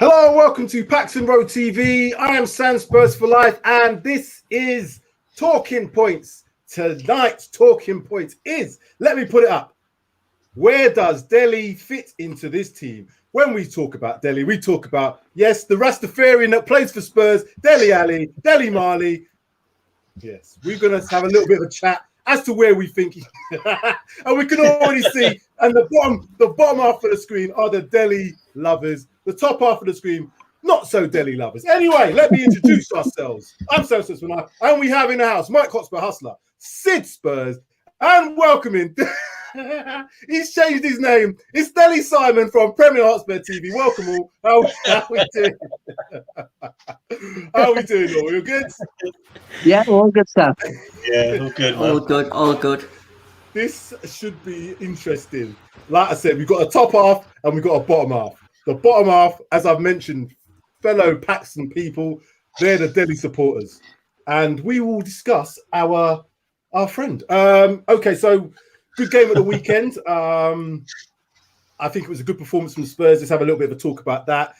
Hello and welcome to Paxton Road TV. I am Spurs for Life and this is Talking Points. Tonight's Talking Points is, let me put it up, where does Dele fit into this team? When we talk about Dele, we talk about, yes, the Rastafarian that plays for Spurs, Dele Alli, Dele Mali. Yes, we're going to have a little bit of a chat as to where we think he and we can already see, and the bottom half of the screen are the Dele lovers. The top half of the screen, not so Dele lovers. Anyway, let me introduce ourselves. I'm Spurs for Life, and we have in the house Mike-Hotspur Hustler, Sid Spurs, and welcoming. He's changed his name. It's Dele Simon from Mike-Hotspur TV. Welcome all. How we doing? How we doing all? You good? Yeah, all good stuff. Yeah, all good, man. All good, all good. This should be interesting. Like I said, we've got a top half and we've got a bottom half. The bottom half, as I've mentioned, fellow Paxton people, they're the Dele supporters. And we will discuss our friend. Okay, so good game at the weekend. I think it was a good performance from the Spurs. Let's have a little bit of a talk about that.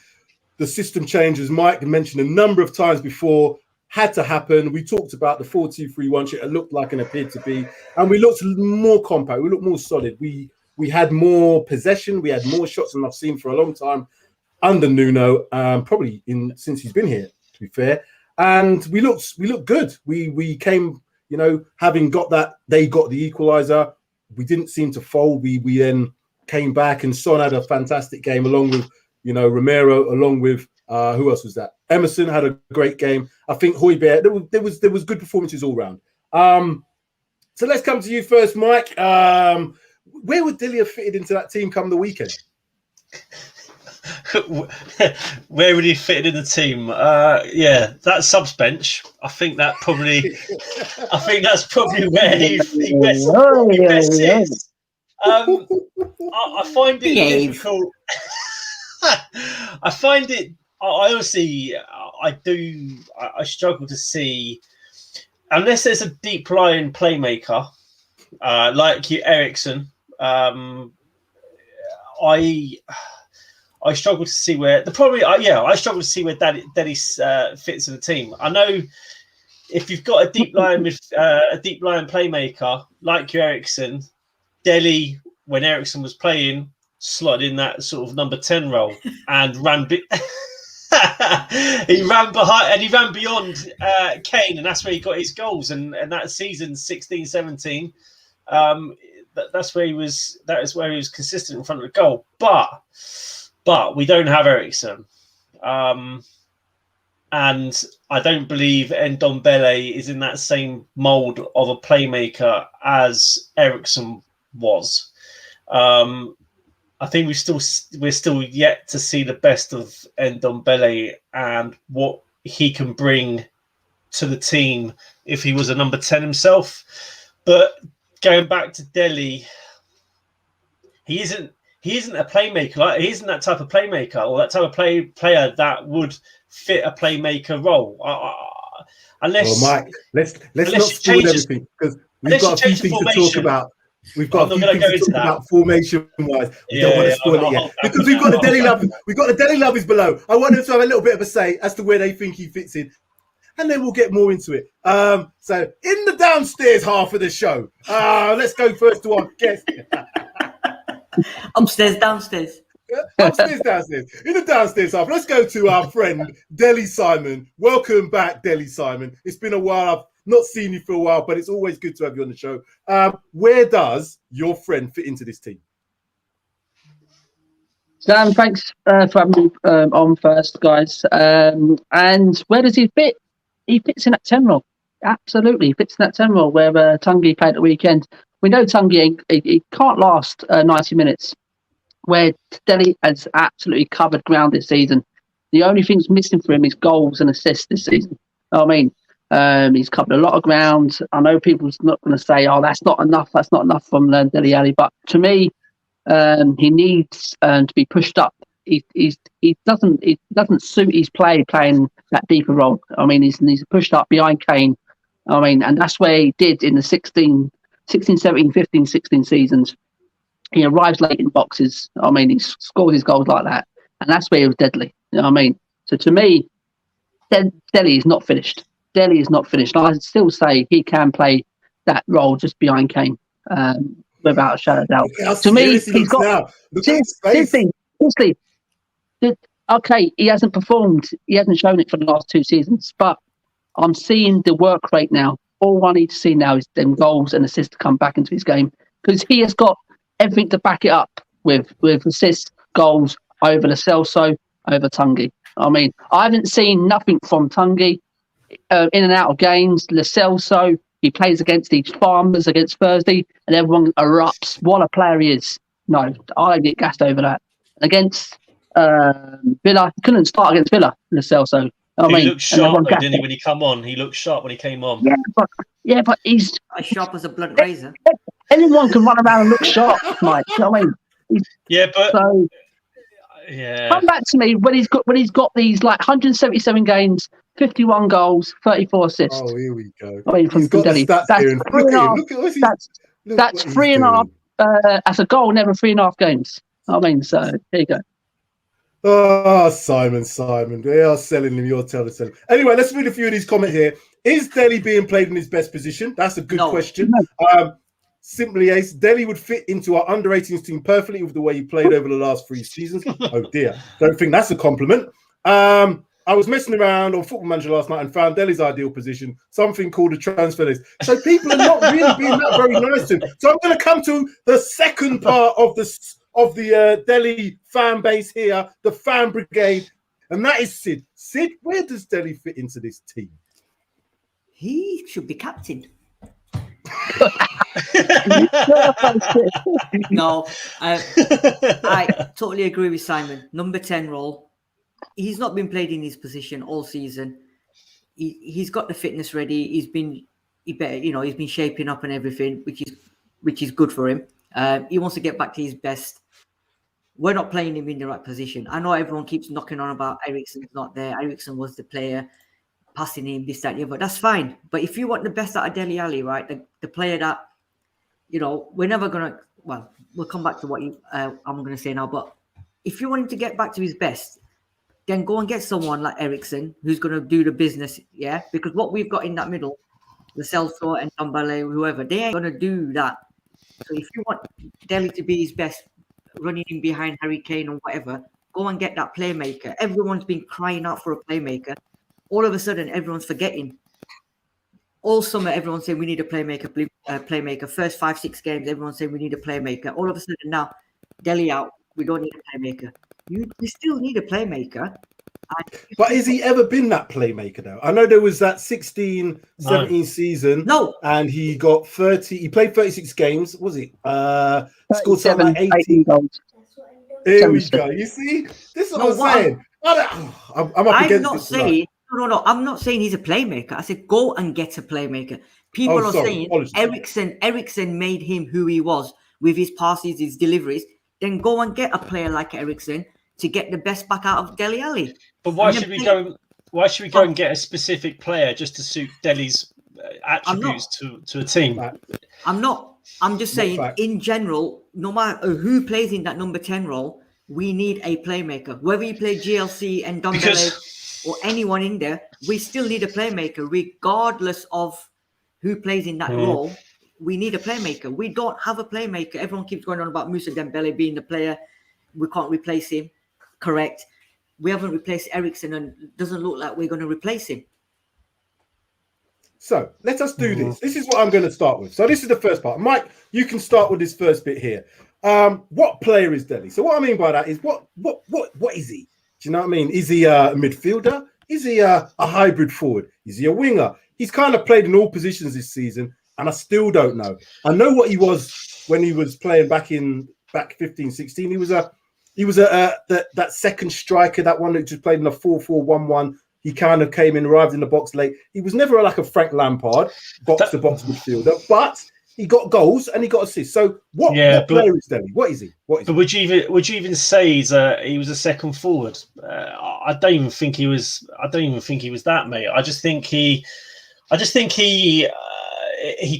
The system changes, Mike mentioned a number of times before, had to happen. We talked about the 4-2-3-1 shit. It looked like and appeared to be. And we looked more compact. We looked more solid. We had more possession. We had more shots than I've seen for a long time under Nuno, probably since he's been here, to be fair. And we looked good. We came, having got that, they got the equaliser. We didn't seem to fold. We then came back, and Son had a fantastic game along with, Romero, along with who else was that? Emerson had a great game. I think Højbjerg. There was good performances all round. So let's come to you first, Mike. Where would Dele have fitted into that team come the weekend? Where would he fit in the team? Yeah, that subs bench. I think that's probably where he best is. I find it difficult. I struggle to see, unless there's a deep lying playmaker like Eriksen. I struggle to see where I struggle to see where Dele fits in the team. I know if you've got a deep line playmaker like Eriksen, Dele, when Eriksen was playing, slotted in that sort of number 10 role and ran he ran behind and he ran beyond Kane, and that's where he got his goals. And that season 16-17, that's where he was. That is where he was consistent in front of the goal. But we don't have Eriksen, and I don't believe Ndombele is in that same mould of a playmaker as Eriksen was. I think we're still yet to see the best of Ndombele and what he can bring to the team if he was a number 10 himself. But going back to Dele, he isn't a playmaker. He isn't that type of playmaker or that type of player that would fit a playmaker role. Unless, Mike, let's not spoil everything, because we've got a few things to talk about. We've got a few things to talk about formation-wise. We don't want to spoil it yet, because we've got the Dele lovers. We've got the Dele lovers below. I want them to have a little bit of a say as to where they think he fits in, and then we'll get more into it. So in the downstairs half of the show, let's go first to our guest. Upstairs, downstairs. Upstairs, downstairs. In the downstairs half, let's go to our friend Dele Simon. Welcome back, Dele Simon. It's been a while. I've not seen you for a while, but it's always good to have you on the show. Where does your friend fit into this team? Sam, thanks for having me on first, guys. And where does he fit? He fits in that 10 role. Absolutely, he fits in that 10 role where Tungi played at the weekend. We know Tungi he can't last 90 minutes, where Dele has absolutely covered ground this season. The only thing's missing for him is goals and assists this season. I mean, he's covered a lot of ground. I know people's not going to say, "Oh, that's not enough. That's not enough from Dele Alli." But to me, he needs to be pushed up. He doesn't suit his playing that deeper role. I mean, he's pushed up behind Kane. I mean, and that's where he did in the 16, 17, 15, 16 seasons. He arrives late in boxes. I mean, he scores his goals like that. And that's where he was deadly. You know what I mean? So to me, Dele is not finished. Dele is not finished. I still say he can play that role just behind Kane, without a shadow of doubt. Look how To me, serious he he's looks got. now. Look at his face. Seriously, okay, he hasn't performed. He hasn't shown it for the last 2 seasons. But I'm seeing the work rate now. All I need to see now is them goals and assists to come back into his game, because he has got everything to back it up with assists, goals over Lo Celso, over Tungi. I mean, I haven't seen nothing from Tungi in and out of games. Lo Celso, he plays against each Farmers, against Thursday, and everyone erupts. What a player he is. No, I don't get gassed over that. Against Villa, he couldn't start against Villa, Lo Celso. He looked sharp, though, didn't he, when he come on? He looked sharp when he came on. Yeah, but he's As sharp as a blunt razor. anyone can run around and look sharp, Mike. You know what I mean? Come back to me when he's got these like 177 games, 51 goals, 34 assists. Oh, here we go. I mean, He's got the stats here. That's 3.5. That's a goal in every 3.5 games. I mean, so there you go. Oh, Simon. They are selling him. You're telling him. Anyway, let's read a few of these comments here. Is Dele being played in his best position? That's a good question. No. Simply Ace, Dele would fit into our under-18s team perfectly with the way he played over the last 3 seasons. Oh dear, don't think that's a compliment. I was messing around on Football Manager last night and found Dele's ideal position, something called a transfer list. So people are not really being that very nice to him. So I'm going to come to the second part of the Dele fan base here, the fan brigade, and that is Sid. Sid, where does Dele fit into this team? He should be captain. No, I totally agree with Simon. Number 10 role. He's not been played in his position all season. He's got the fitness ready. He's been shaping up and everything, which is good for him. He wants to get back to his best. We're not playing him in the right position. I know everyone keeps knocking on about Eriksen's not there. Eriksen was the player, passing him this, that, yeah, but that's fine. But if you want the best out of Dele Alli, right, the player that, we're never gonna. Well, we'll come back to what I'm gonna say now. But if you want him to get back to his best, then go and get someone like Eriksen who's gonna do the business, yeah. Because what we've got in that middle, Lo Celso and Dembele, whoever, they ain't gonna do that. So if you want Dele to be his best, running in behind Harry Kane or whatever, go and get that playmaker. Everyone's been crying out for a playmaker. All of a sudden, everyone's forgetting. All summer, everyone's saying we need a playmaker. First 5-6 games, everyone's saying we need a playmaker. All of a sudden now, Dele out, we don't need a playmaker. You still need a playmaker. But has he ever been that playmaker though? I know there was that 16-17 season. No. And he got 30. He played 36 games. Was it? Scored something like 18 goals. Here we go. You see? This is what I'm saying. I'm up against it tonight. No. I'm not saying he's a playmaker. I said go and get a playmaker. People are saying Eriksen made him who he was with his passes, his deliveries. Then go and get a player like Eriksen to get the best back out of Dele Alli. But why should we go? Why should we go and get a specific player just to suit Dele's attributes to a team? I'm not. I'm just saying, in general, no matter who plays in that number 10 role, we need a playmaker. Whether you play GLC and Dembele or anyone in there, we still need a playmaker, regardless of who plays in that role. We need a playmaker. We don't have a playmaker. Everyone keeps going on about Moussa Dembele being the player. We can't replace him. Correct. We haven't replaced Eriksen, and it doesn't look like we're going to replace him. So let us do this. This is what I'm going to start with. So this is the first part. Mike, you can start with this first bit here. What player is Dele? So what I mean by that is what is he? Do you know what I mean? Is he a midfielder? Is he a hybrid forward? Is he a winger? He's kind of played in all positions this season, and I still don't know. I know what he was when he was playing back 15-16. He was that second striker, that one that just played in a 4-4-1-1. He kind of came in, arrived in the box late. He was never like a Frank Lampard, box-to-box midfielder, but he got goals and he got assists. So what player is Dele? What is he? But would you even say he was a second forward? I don't even think he was that, mate. I just think he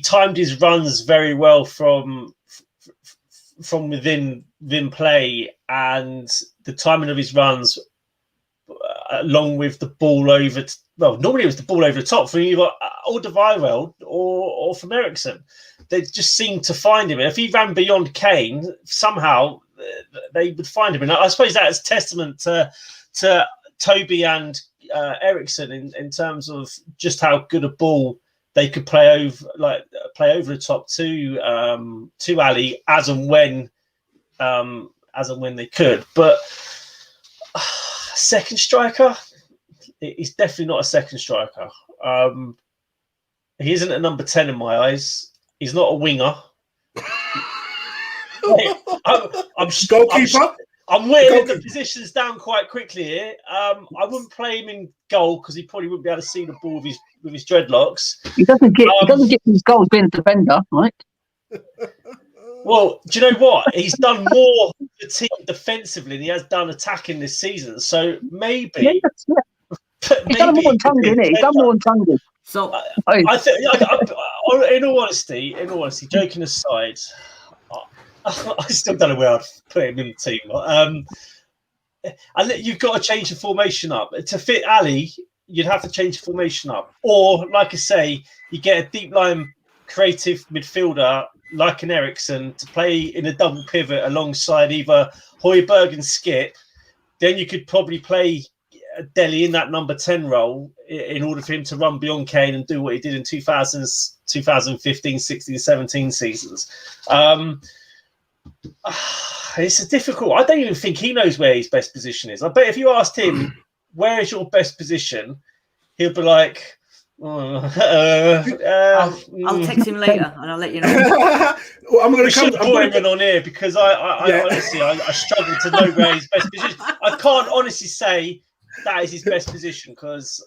timed his runs very well from within play, and the timing of his runs along with the ball over. Normally it was the ball over the top from either Alderweireld or from Ericsson. They just seemed to find him. And if he ran beyond Kane, somehow they would find him. And I suppose that is testament to Toby and Ericsson in terms of just how good a ball they could play over the top to Ali as and when they could. But second striker, he's definitely not a second striker. He isn't a number 10 in my eyes. He's not a winger. I'm Goalkeeper. I'm whittling the positions down quite quickly here. I wouldn't play him in goal because he probably wouldn't be able to see the ball with his dreadlocks. He doesn't get his goals being a defender, right? Well, do you know what? He's done more for the team defensively than he has done attacking this season. So maybe he's done more than Tungy, isn't he? He's done more than Tungy. So I think, in all honesty, joking aside, I still don't know where I'd put him in the team. You've got to change the formation up to fit Ali. You'd have to change the formation up, or like I say, you get a deep line creative midfielder like an Ericsson to play in a double pivot alongside either Højbjerg and Skip. Then you could probably play Dele in that number 10 role in order for him to run beyond Kane and do what he did in 2015, 16, 17 seasons. It's a difficult. I don't even think he knows where his best position is. I bet if you asked him, where is your best position, he'll be like, I'll text him later and I'll let you know. Well, I'm going to put him on here because I honestly struggle to know where his best position. I can't honestly say that is his best position because.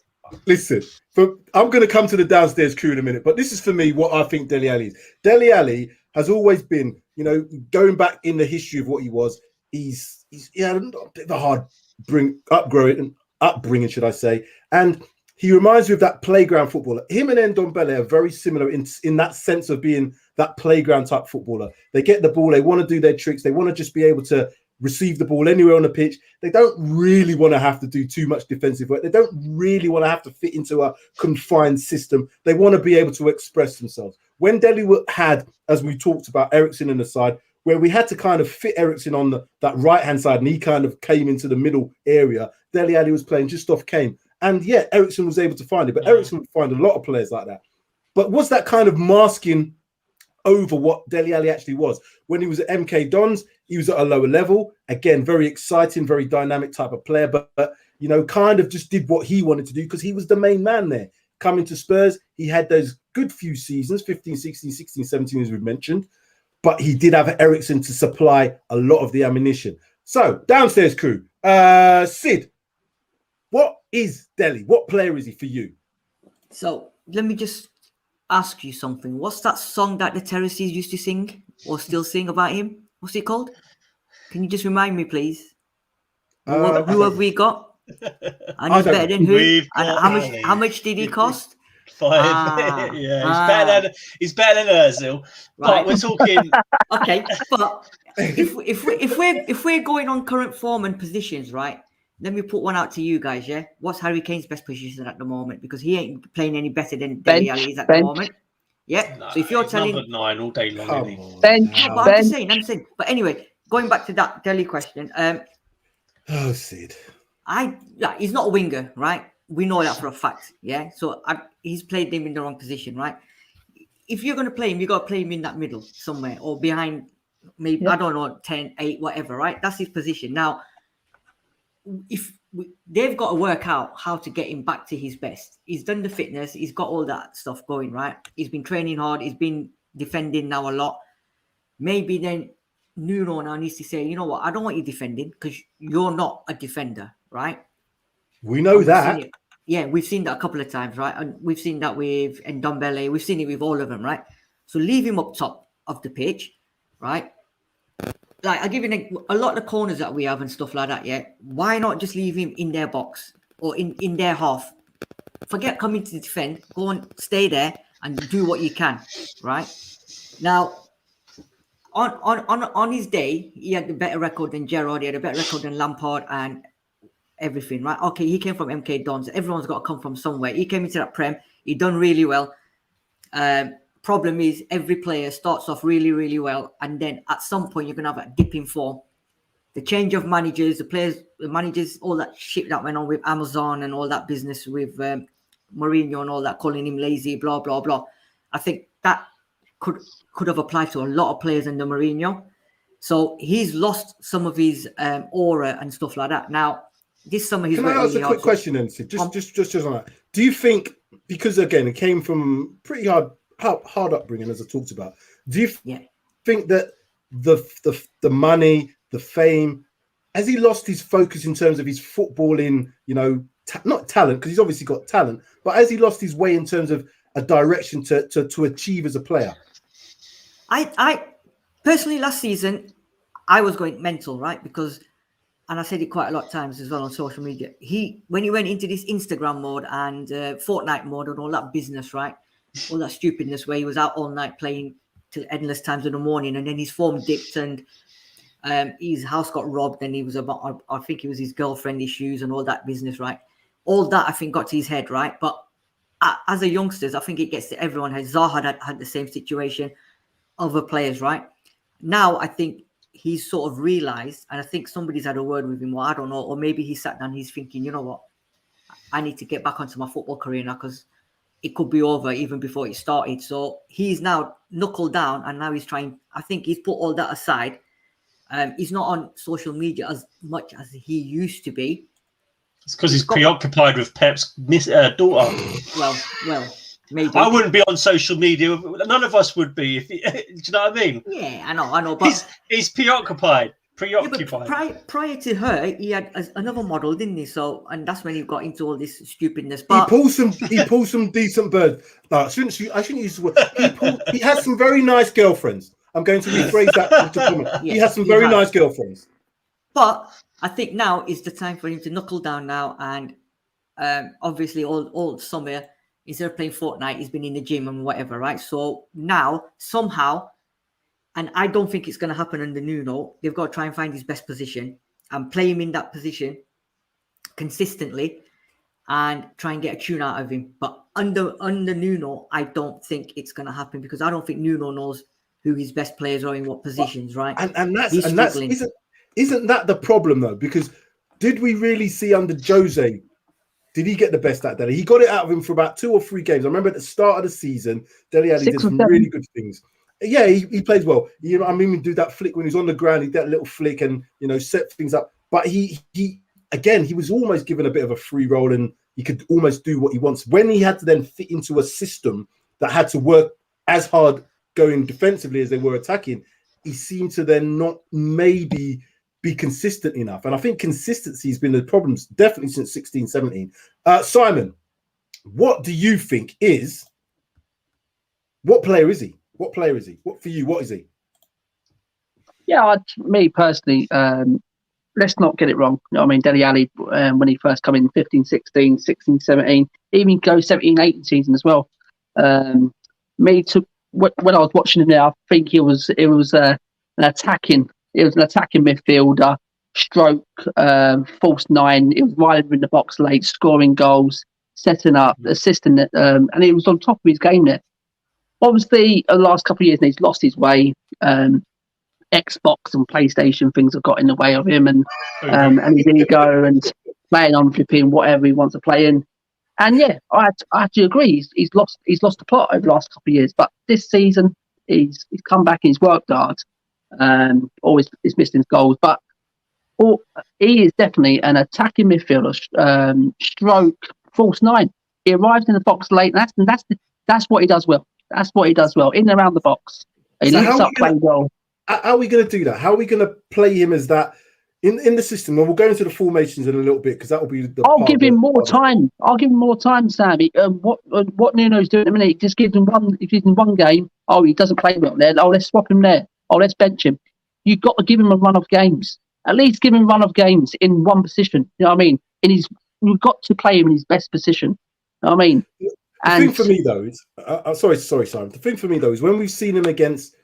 Listen, I'm going to come to the downstairs crew in a minute, but this is for me what I think Dele Alli is. Dele Alli has always been, going back in the history of what he was. He's had a bit of a hard upbringing, should I say, and he reminds me of that playground footballer. Him and Ndombele are very similar in that sense of being that playground type footballer. They get the ball, they want to do their tricks, they want to just be able to receive the ball anywhere on the pitch. They don't really want to have to do too much defensive work. They don't really want to have to fit into a confined system. They want to be able to express themselves. When Dele had, as we talked about, Ericsson on the side, where we had to kind of fit Ericsson on that right-hand side and he kind of came into the middle area, Dele Alli was playing just off Kane. And yeah, Ericsson was able to find it, but Ericsson would find a lot of players like that. But was that kind of masking over what Dele Alli actually was? When he was at MK Dons, he was at a lower level. Again, very exciting, very dynamic type of player, but kind of just did what he wanted to do because he was the main man there. Coming to Spurs, he had those good few seasons, 15, 16, 16, 17, as we've mentioned, but he did have Ericsson to supply a lot of the ammunition. So, downstairs crew, Sid, what is Dele? What player is he for you? So let me just ask you something. What's that song that the Terraces used to sing or still sing about him? What's it called? Can you just remind me, please? Who have we got? And he's better than who? And how much did he cost? 5. He's better than Ozil. Right. But we're talking. Okay, but if we're going on current form and positions, right? Let me put one out to you guys, yeah? What's Harry Kane's best position at the moment? Because he ain't playing any better than Dele Alli is at the moment. Yeah. No, so if you're telling number 9 all day long, I'm saying. But anyway, going back to that Dele question. Sid. He's not a winger, right? We know that for a fact. Yeah. So he's played him in the wrong position, right? If you're going to play him, you got to play him in that middle somewhere or behind maybe, I don't know, 10, 8, whatever, right? That's his position. Now, they've got to work out how to get him back to his best. He's done the fitness, he's got all that stuff going, right? He's been training hard, he's been defending now a lot. Maybe then Nuno now needs to say, you know what, I don't want you defending because you're not a defender, right? We know that. Yeah, we've seen that a couple of times, right? And we've seen that with Ndombele, we've seen it with all of them, right? So leave him up top of the pitch, right? Like, I'll give you a lot of the corners that we have and stuff like that, yeah? Why not just leave him in their box or in their half? Forget coming to defend. Go and stay there and do what you can, right? Now, on his day, he had a better record than Gerrard. He had a better record than Lampard. And everything, right? Okay, he came from MK Dons. Everyone's got to come from somewhere. He came into that Prem. He done really well. Problem is, every player starts off really, really well, and then at some point you're gonna have a dip in form. The change of managers, the managers, all that shit that went on with Amazon and all that business with Mourinho and all that, calling him lazy, blah blah blah. I think that could have applied to a lot of players under Mourinho. So he's lost some of his aura and stuff like that. Now, this summer he's. Can I ask a quick question, then, Sid? Just on that. Do you think, because again it came from pretty hard upbringing, as I talked about, do you think that the money, the fame, has he lost his focus in terms of his footballing? Not talent, because he's obviously got talent, but has he lost his way in terms of a direction to achieve as a player? I personally, last season, I was going mental, right? Because, and I said it quite a lot of times as well on social media, when he went into this Instagram mode and Fortnite mode and all that business, right? All that stupidness where he was out all night playing till endless times in the morning, and then his form dipped and his house got robbed, and he was I think it was his girlfriend issues and all that business, right? All that I think got to his head, right? But as a youngsters, I think it gets to everyone. Zaha had the same situation, other players, right? Now I think he's sort of realized, and I think somebody's had a word with him, or I don't know, or maybe he sat down, he's thinking, you know what, I need to get back onto my football career now, because it could be over even before it started. So he's now knuckled down, and now he's trying. I think he's put all that aside. He's not on social media as much as he used to be. It's because he's preoccupied with Pep's daughter. Well, maybe. I wouldn't be on social media. None of us would be. Do you know what I mean? Yeah, I know. But he's preoccupied. Yeah, but prior to her, he had another model, didn't he? So, and that's when he got into all this stupidness. But he pulls some decent birds. I shouldn't use the word. He has some very nice girlfriends. I'm going to rephrase that. He has some very nice girlfriends. But I think now is the time for him to knuckle down now, and obviously all summer, instead of playing Fortnite, he's been in the gym and whatever, right? So now somehow, and I don't think it's going to happen under Nuno, they've got to try and find his best position and play him in that position consistently and try and get a tune out of him. But under Nuno, I don't think it's going to happen, because I don't think Nuno knows who his best players are in what positions, right? And isn't that the problem though? Because did we really see under Jose? Did he get the best out of Dele? He got it out of him for about 2 or 3 games. I remember at the start of the season, Dele Alli did some really good things. Yeah, he plays well. He do that flick when he's on the ground. He did that little flick and set things up. But he was almost given a bit of a free roll, and he could almost do what he wants. When he had to then fit into a system that had to work as hard going defensively as they were attacking, he seemed to then not maybe be consistent enough. And I think consistency has been the problem definitely since 16-17. Simon, what do you think what player is he? What player is he? What for you? What is he? Yeah, me personally, let's not get it wrong. I mean, Dele Alli, when he first came in 15-16, 16-17, even go 17-18 season as well. When I was watching him there, I think it was an attacking midfielder, stroke, false 9. It was right in the box late, scoring goals, setting up, assisting it, and he was on top of his game there. Obviously, the last couple of years, he's lost his way. Xbox and PlayStation things have got in the way of him, and his ego, and playing on flipping whatever he wants to play in. And yeah, I actually agree. He's lost the plot over the last couple of years, but this season he's come back and he's worked hard. Always he's missed his goals, but he is definitely an attacking midfielder, stroke false 9. He arrives in the box late, and that's what he does well. That's what he does well, in and around the box. He links up play well. How are we going to do that? How are we going to play him as that in the system? And we'll go into the formations in a little bit, because that will be I'll give him more time. I'll give him more time, Sammy. What Nuno's doing at the minute, he just gives him one. If he's in one game, he doesn't play well there. Let's swap him there. Let's bench him. You've got to give him a run of games. At least give him a run of games in one position. You know what I mean? You've got to play him in his best position. You know what I mean? The thing for me though is, sorry, Simon. The thing for me though is when we've seen him against,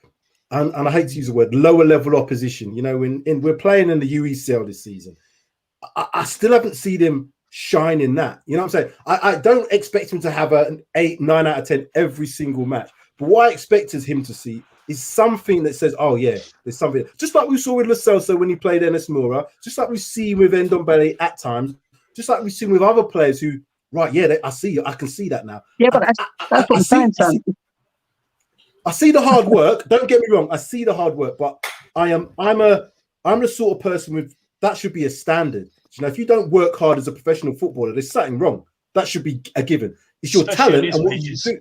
and I hate to use the word, lower level opposition. When we're playing in the UECL this season, I still haven't seen him shine in that. You know what I'm saying? I don't expect him to have an 8, 9 out of 10 every single match. But what I expect is him to see is something that says, oh yeah, there's something. Just like we saw with Lo Celso when he played Enes Moura, just like we see with Ndombele at times, just like we've seen with other players who, right, yeah, I see you. I can see that now. Yeah, but that's what I'm saying, Sam. I see the hard work. Don't get me wrong. I see the hard work, but I'm the sort of person with that should be a standard. You know, if you don't work hard as a professional footballer, there's something wrong. That should be a given. It's your talent and what you do.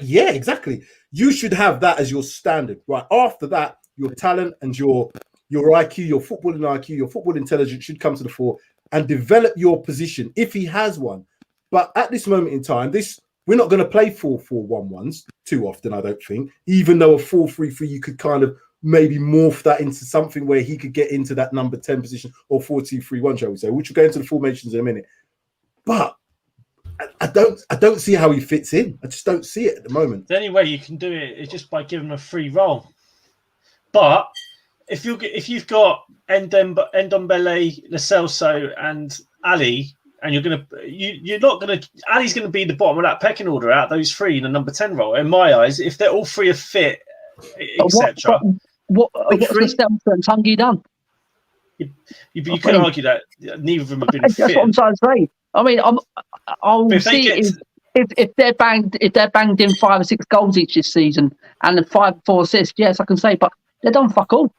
Yeah, exactly. You should have that as your standard, right? After that, your talent and your IQ, your footballing IQ, your football intelligence should come to the fore and develop your position if he has one. But at this moment in time, we're not going to play 4-4-1-1s too often, I don't think. Even though a 4-3-3, you could kind of maybe morph that into something where he could get into that number 10 position, or 4-2-3-1, shall we say, which we'll go into the formations in a minute. But I don't see how he fits in. I just don't see it at the moment. The only way you can do it is just by giving him a free role. But if you've got Ndombele, Lo Celso, and Ali, and you're not gonna Ali's gonna be the bottom of that pecking order out those three in the number 10 role. In my eyes, if they're all three are fit, etc. What's Lo Celso and Tanguy done? You can argue that neither of them have been fit. That's what I'm trying to say. I mean, I'll see if they're banged in 5 or 6 goals each this season and then 5 or 4 assists. Yes, I can say, but they're done fuck all.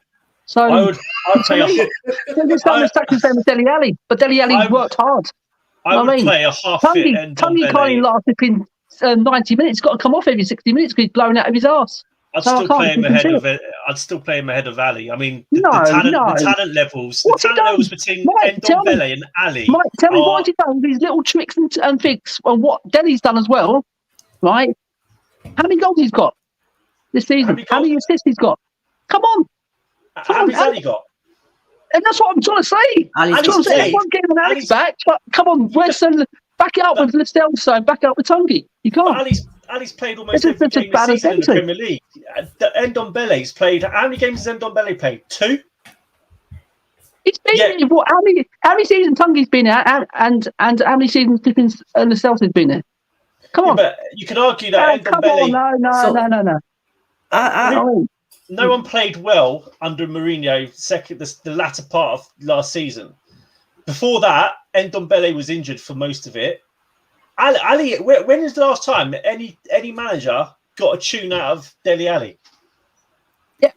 So I'd say there's no mistake in saying with Dele Alli, but Dele Alli worked hard. I would play a half-fit Tanguy can't even last in 90 minutes. He's got to come off every 60 minutes because he's blowing out of his arse. I'd still play him ahead of Ali. I mean, the talent levels between Ndombele and Ali. Mike, tell me what he's done with these little tricks and things, and what Dele's done as well, right? How many goals he's got this season? How many assists he's got? Come on. How many Ali got? And that's what I'm trying to say. Everyone's getting an Alex back, but come on, back it up with Lo Celso and back it up with Tanguy. You can't. Ali's played almost every game this season in the Premier League. Ndombele's played. How many games has Ndombele played? 2? It's been how many seasons Tanguy's been at, and how many seasons Lo Celso's been there? Come on. But you can argue that Ndombele. No. No one played well under Mourinho. The latter part of last season. Before that, Ndombele was injured for most of it. Ali, when is the last time any manager got a tune out of Dele Alli? Yeah,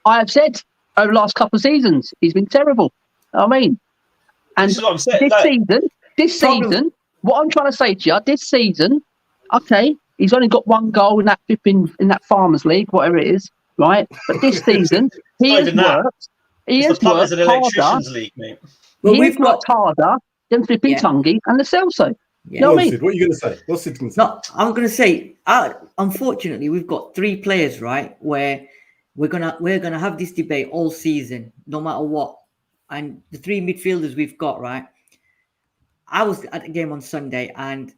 I have said over the last couple of seasons he's been terrible. I mean, and this is what I'm saying. This season, what I'm trying to say to you, this season, okay, he's only got 1 goal in that Farmers League, whatever it is, right? But this season, he has worked. He has worked harder. League, mate. He's worked harder than Flippy Tanguy and Lo Celso. Yeah. You know what I mean? What are you going to say? What's Sid going to say? No, I'm going to say, unfortunately, we've got 3 players, right, where we're gonna have this debate all season, no matter what. And the 3 midfielders we've got, right? I was at the game on Sunday, and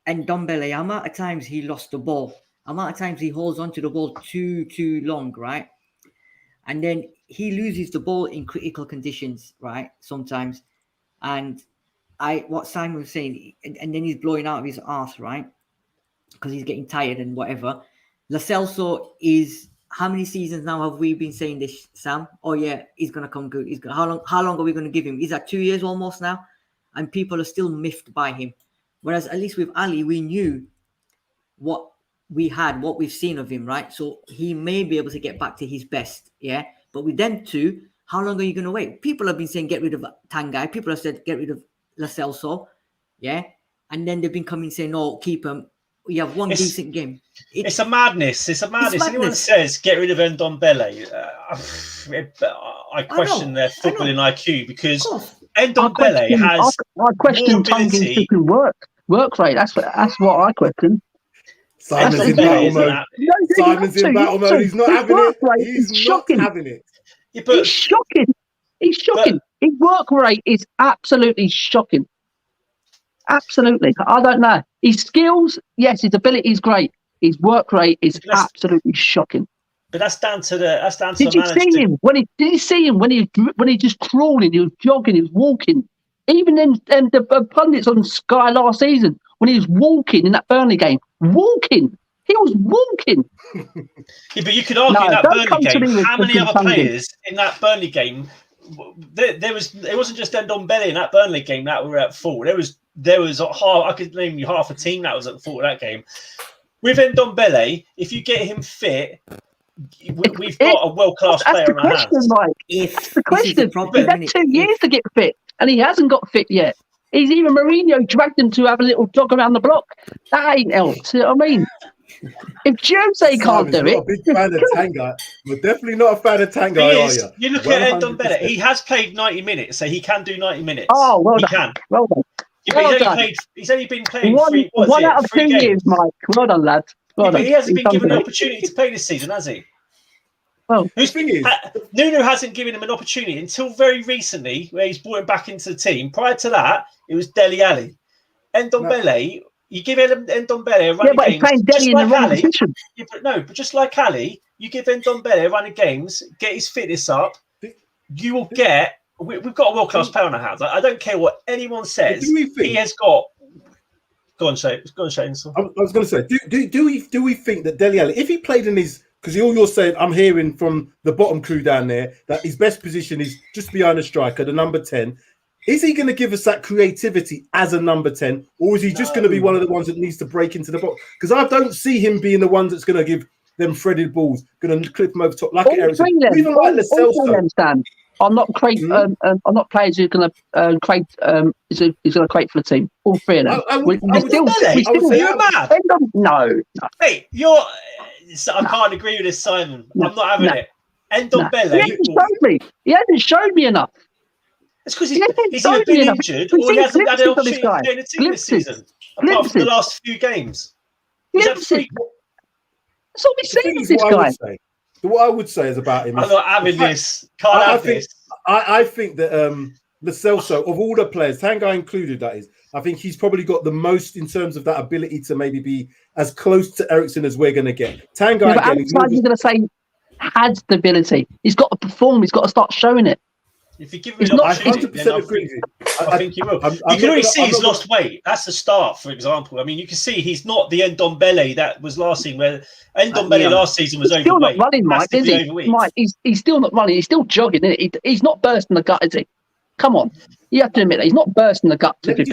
Ndombele, amount of times he lost the ball, amount of times he holds onto the ball too long, right? And then he loses the ball in critical conditions, right? Sometimes, and what Simon was saying, and then he's blowing out of his arse, right? Because he's getting tired and whatever. Lo Celso is, how many seasons now have we been saying this, Sam? Oh yeah, he's gonna come good. How long are we gonna give him? He's at 2 years almost now, and people are still miffed by him. Whereas at least with Ali, we knew what we've seen of him, right? So he may be able to get back to his best, yeah. But with them 2, how long are you gonna wait? People have been saying get rid of Tanguy. People have said get rid of Lo Celso, yeah, and then they've been coming saying no, keep him. You have one decent game. It's a madness. Anyone says get rid of Ndombele, I question their footballing IQ, because Ndombele has. I question Tanguy's work rate. That's what I question. Simon's in battle mode. Simon's in battle mode. He's not having it. He's not having it. Yeah, but he's shocking. He's shocking. His work rate is absolutely shocking. Absolutely. I don't know. His skills, yes, his ability is great. His work rate is absolutely shocking. But that's down to the Did you see him when he just crawling? He was jogging. He was walking. Even in the pundits on Sky last season when he was walking in that Burnley game, he was walking. Yeah, but you could argue in that Burnley game, how many other players in that Burnley game? It wasn't just Ndombele in that Burnley game that were at fault. There was I could name you half a team that was at fault of that game. With Ndombele, if you get him fit, we've got a world-class player on our hands. That's the question. He's had 2 years to get fit, and he hasn't got fit yet. He's even Mourinho dragged him to have a little jog around the block. That ain't helped. You know what I mean? If Jose can't do it, a big fan of Tanga. We're definitely not a fan of Tanga, are you? You look at Ndombele. He has played 90 minutes, so he can do 90 minutes. Oh, well done. He can. Well done. Yeah, he's only been playing one out of 2 years, Mike. Well done, lad. Well done. But he hasn't been given an opportunity to play this season, has he? Well, the thing is, Nuno hasn't given him an opportunity until very recently, where he's brought him back into the team. Prior to that, it was Dele Alli. Ndombele, you give Ndombele a run of games. But he's playing Dele in the wrong position. Yeah, but just like Ali, you give Ndombele a run of games, get his fitness up, you will get. We've got a world-class player on our hands. I don't care what anyone says. He has got. Go on, Shane. I was going to say, do we think that Dele Alli, if he played in his, because all you're saying, I'm hearing from the bottom crew down there that his best position is just behind the striker, the number 10. Is he going to give us that creativity as a number 10, or is he just going to be one of the ones that needs to break into the box? Because I don't see him being the one that's going to give them threaded balls, going to clip them over top like Ericsson. Even like Lo Celso. I'm not players who are going to create. Is going to create for the team. All three of them. You're mad. No. Hey, I can't agree with this, Simon. I'm not having it. Ndombele. He hasn't showed me enough. It's because he's either been injured or he hasn't had an opportunity to play in the team this season. Apart from the last few games. He's had 3. That's all we've seen of this guy. What I would say is about him. I'm not having this. Can't have this. I think that Lo Celso, of all the players, Tanga included, that is, I think he's probably got the most in terms of that ability to maybe be as close to Ericsson as we're going to get. Tanga, but again, you're going to say has the ability. He's got to perform. He's got to start showing it. If you give him an opportunity, I think he will. You can already see he's lost weight. That's the start, for example. I mean, you can see he's not the Ndombele that was last season, where Ndombele last season was still overweight. Not running, Mike, is he? Mike, he's still not running. He's still jogging, isn't he? He's not bursting the gut, is he? Come on. You have to admit that. He's not bursting the gut. Let me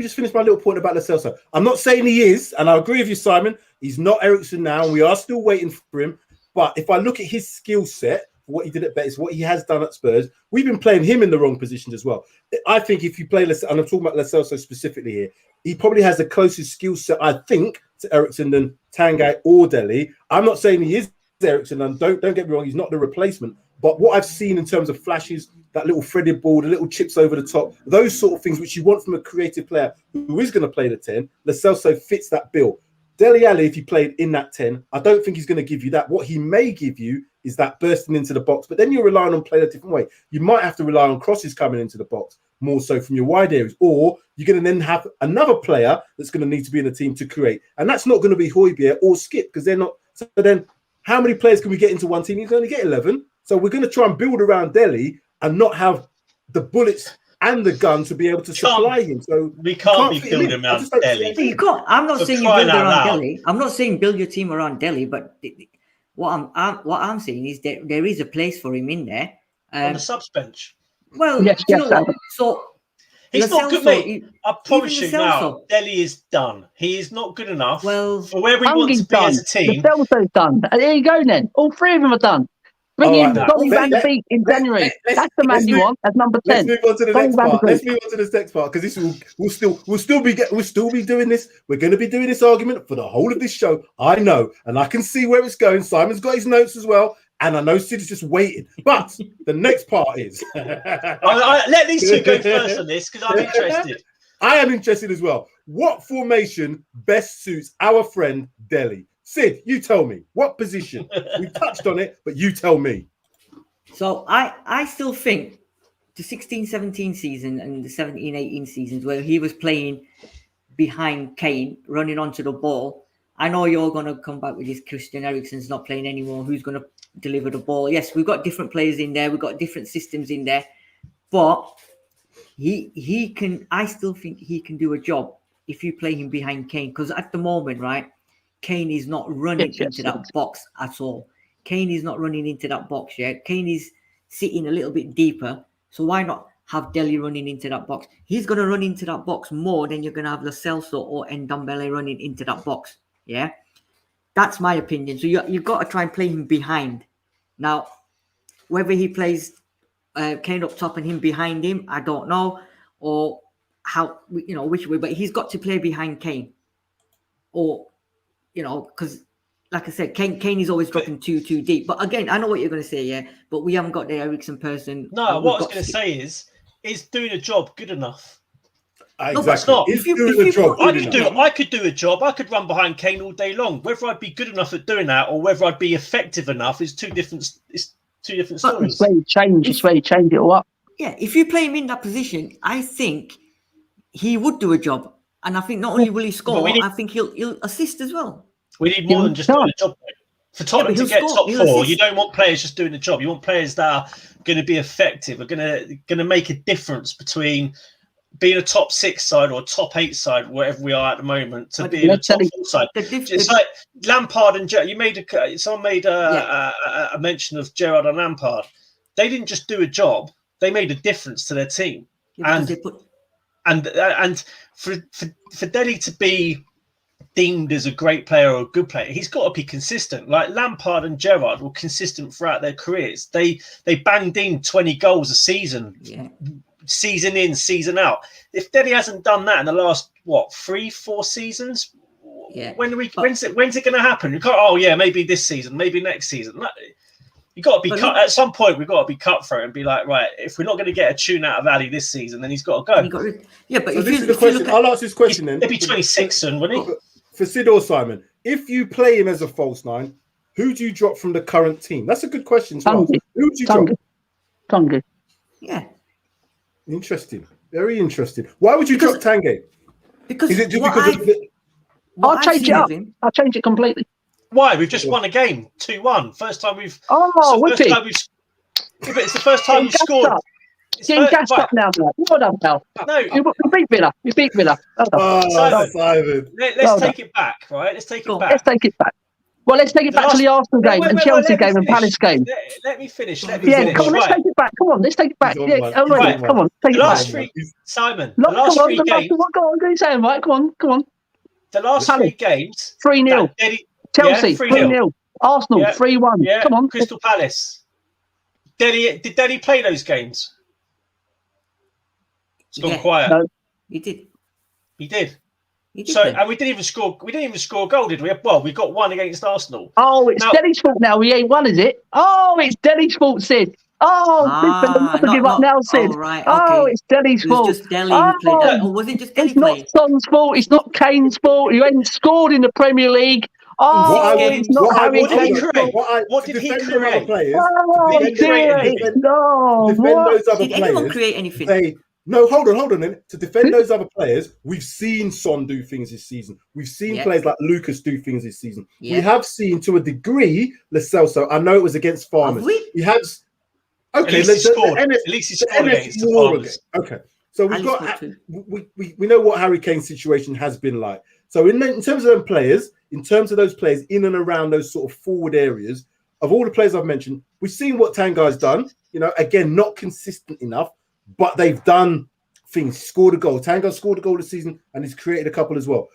just finish my little point about Lo Celso. I'm not saying he is, and I agree with you, Simon. He's not Ericsson now, and we are still waiting for him. But if I look at his skill set, what he did at Betis, what he has done at Spurs, we've been playing him in the wrong positions as well. I think if you play, and I'm talking about Lo Celso specifically here, he probably has the closest skill set, I think, to Ericsson than Tanguy or Dele. I'm not saying he is Ericsson, and don't get me wrong, he's not the replacement. But what I've seen in terms of flashes, that little threaded ball, the little chips over the top, those sort of things which you want from a creative player who is going to play the 10, Lo Celso fits that bill. Dele Alli, if he played in that 10, I don't think he's going to give you that. What he may give you is that bursting into the box, but then you're relying on playing a different way. You might have to rely on crosses coming into the box more so from your wide areas, or you're going to then have another player that's going to need to be in the team to create. And that's not going to be Højbjerg or Skip, because they're not. So then how many players can we get into one team? You can only get 11. So we're going to try and build around Dele and not have the bullets and the gun to be able to supply him. So we can't be building around Dele. You can't. I'm not saying you build around Dele. I'm not saying build your team around Dele, but what I'm saying is that there is a place for him in there on the subs bench. Well, yes, so he's not good, mate. I promise you now, Dele is done. He is not good enough for where we want to be as a team. The Celso's done. There you go then. All three of them are done. Bring in Donny Van de Beek in January. That's the man you want as number 10. Let's move on to the next part. Because we'll still be doing this. We're going to be doing this argument for the whole of this show. I know, and I can see where it's going. Simon's got his notes as well, and I know Sid is just waiting. But the next part is let these two go first on this because I'm interested. I am interested as well. What formation best suits our friend Dele? Sid, you tell me. What position? We touched on it, but you tell me. So I still think the 16-17 season and the 17-18 seasons where he was playing behind Kane, running onto the ball, I know you're going to come back with this Christian Eriksen's not playing anymore. Who's going to deliver the ball? Yes, we've got different players in there. We've got different systems in there. But he can. I still think he can do a job if you play him behind Kane. Because at the moment, right, Kane is not running into that box at all. Kane is not running into that box yet. Kane is sitting a little bit deeper. So why not have Dele running into that box? He's going to run into that box more than you're going to have Lo Celso or Ndombele running into that box. Yeah, that's my opinion. So you've got to try and play him behind. Now, whether he plays Kane up top and him behind him, I don't know, or how, which way. But he's got to play behind Kane, or because like I said, Kane is always dropping too deep. But again, I know what you're going to say, yeah. But we haven't got the Eriksen person. No, what I was going to say is doing a job good enough? Exactly. No, it's not. If you doing a job, I could do a job. I could run behind Kane all day long. Whether I'd be good enough at doing that or whether I'd be effective enough is two different stories. It's where you change. It's where you change it all up. Yeah, if you play him in that position, I think he would do a job, and I think not only will he score, I think he'll assist as well. We need more than just doing a job. For Tottenham to get top four, you don't want players just doing the job. You want players that are going to be effective, are going to make a difference between being a top 6 side or a top 8 side, wherever we are at the moment, to being a top 4 side. It's like Lampard and Gerrard. Someone made a mention of Gerrard and Lampard. They didn't just do a job; they made a difference to their team. And for Dele to be deemed as a great player or a good player, he's got to be consistent. Like Lampard and Gerrard were consistent throughout their careers. They banged in 20 goals a season. Yeah. Season in, season out. If Dele hasn't done that in the last 3-4 seasons, when's it going to happen? You can't. Maybe this season, maybe next season. You got to be cut at some point. We've got to be cutthroat and be like, right, if we're not going to get a tune out of Ali this season, then he's got to go. But so this is the question. I'll ask this question then. Maybe 26 soon, wouldn't he? For Sid or Simon, if you play him as a false 9, who do you drop from the current team? That's a good question to ask. Who do you drop? Tanguy. Yeah. Interesting. Very interesting. Why would you drop Tanguy? Because is it just because of the... I'll change it up. I'll change it completely. Why? We've just won a game, 2-1. First time we've. But it's the first time we've scored. Getting gassed up now, mate. Well done, pal. No, you beat Villa. You beat Villa. Simon. Let's take it back, right? Let's take it back. Let's take it back. Well, let's take it back to the Arsenal game and Chelsea game and Palace game. Let me finish. Come on, let's take it back. Come on, let's take it back. Come on, take it back. Simon, the last 3 games. Go on, what are you saying, right? Come on. The last 3 games. 3-0. Chelsea, 3-0. Arsenal, 3-1. Yeah. Come on. Crystal Palace. Did Dele play those games? It's gone quiet. No, he did. And we didn't even score. We didn't even score a goal, did we? Well, we got 1 against Arsenal. Oh, it's Dele's fault now. We ain't won, is it? Oh, it's Dele's fault, Sid. Oh, give up now, Sid. Right, oh, it's Dele's fault. It was just Dele who played that. Or was it just Dele It's not Son's fault. It's not Kane's fault. You ain't scored in the Premier League. Oh, it's not Harry Kane's fault. What did he create? Did anyone create anything? No, hold on. Then to defend those other players, we've seen Son do things this season. We've seen players like Lucas do things this season. We have seen, to a degree, Lo Celso. I know it was against Farmers. He has. Okay, at least he scored against the Farmers. Okay, so we've got. We know what Harry Kane's situation has been like. So in terms of them players, in terms of those players in and around those sort of forward areas, of all the players I've mentioned, we've seen what Tanguy's done. Again, not consistent enough. But they've done things. Scored a goal. Tango scored a goal this season, and he's created a couple as well.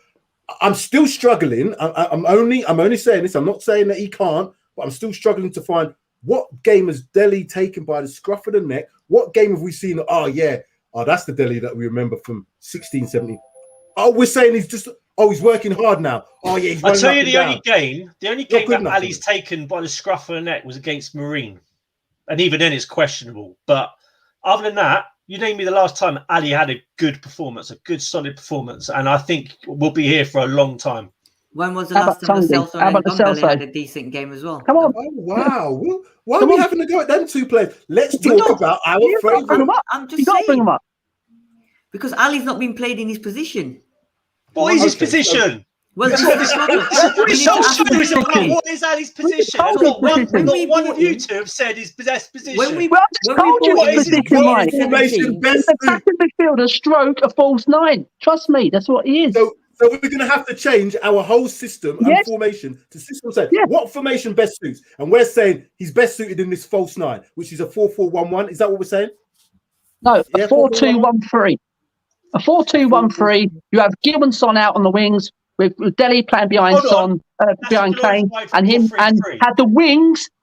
I'm still struggling. I'm only saying this. I'm not saying that he can't, but I'm still struggling to find what game has Dele taken by the scruff of the neck. What game have we seen? That's the Dele that we remember from 16, 17. Oh, we're saying he's just. Oh, he's working hard now. Oh yeah, he's. I'll tell you the only game that Ali's taken by the scruff of the neck was against Marine, and even then it's questionable, but. Other than that, you name me the last time Ali had a good performance, a good solid performance, and I think we'll be here for a long time. When was the last time Lo Celso and Ndombele had a decent game as well? Come on. Oh, wow. Why are we having to go at them 2 players? Let's talk about our favourite. I'm just saying. Bring them up. Because Ali's not been played in his position. What is his position? Well, this is the problem. We need to ask the What question. is Ali's position? told Not you one, position. not one of you two have said his best position. When we Well, I just when told we you bought his him in position, Mike. 2017, Best He's a back midfielder, stroke a false nine. Trust me, that's what he is. So we're going to have to change our whole system and Yes. formation to system say Yeah. what formation best suits, and we're saying he's best suited in this false nine, which is a 4-4-1-1. Is that what we're saying? No, Yeah, a 4-2-1-3. A 4-2-1-3. You have Gill and Son out on the wings with Dele playing behind Hold on. Son, behind a Kane, glorified and him, 4-3-3. and had the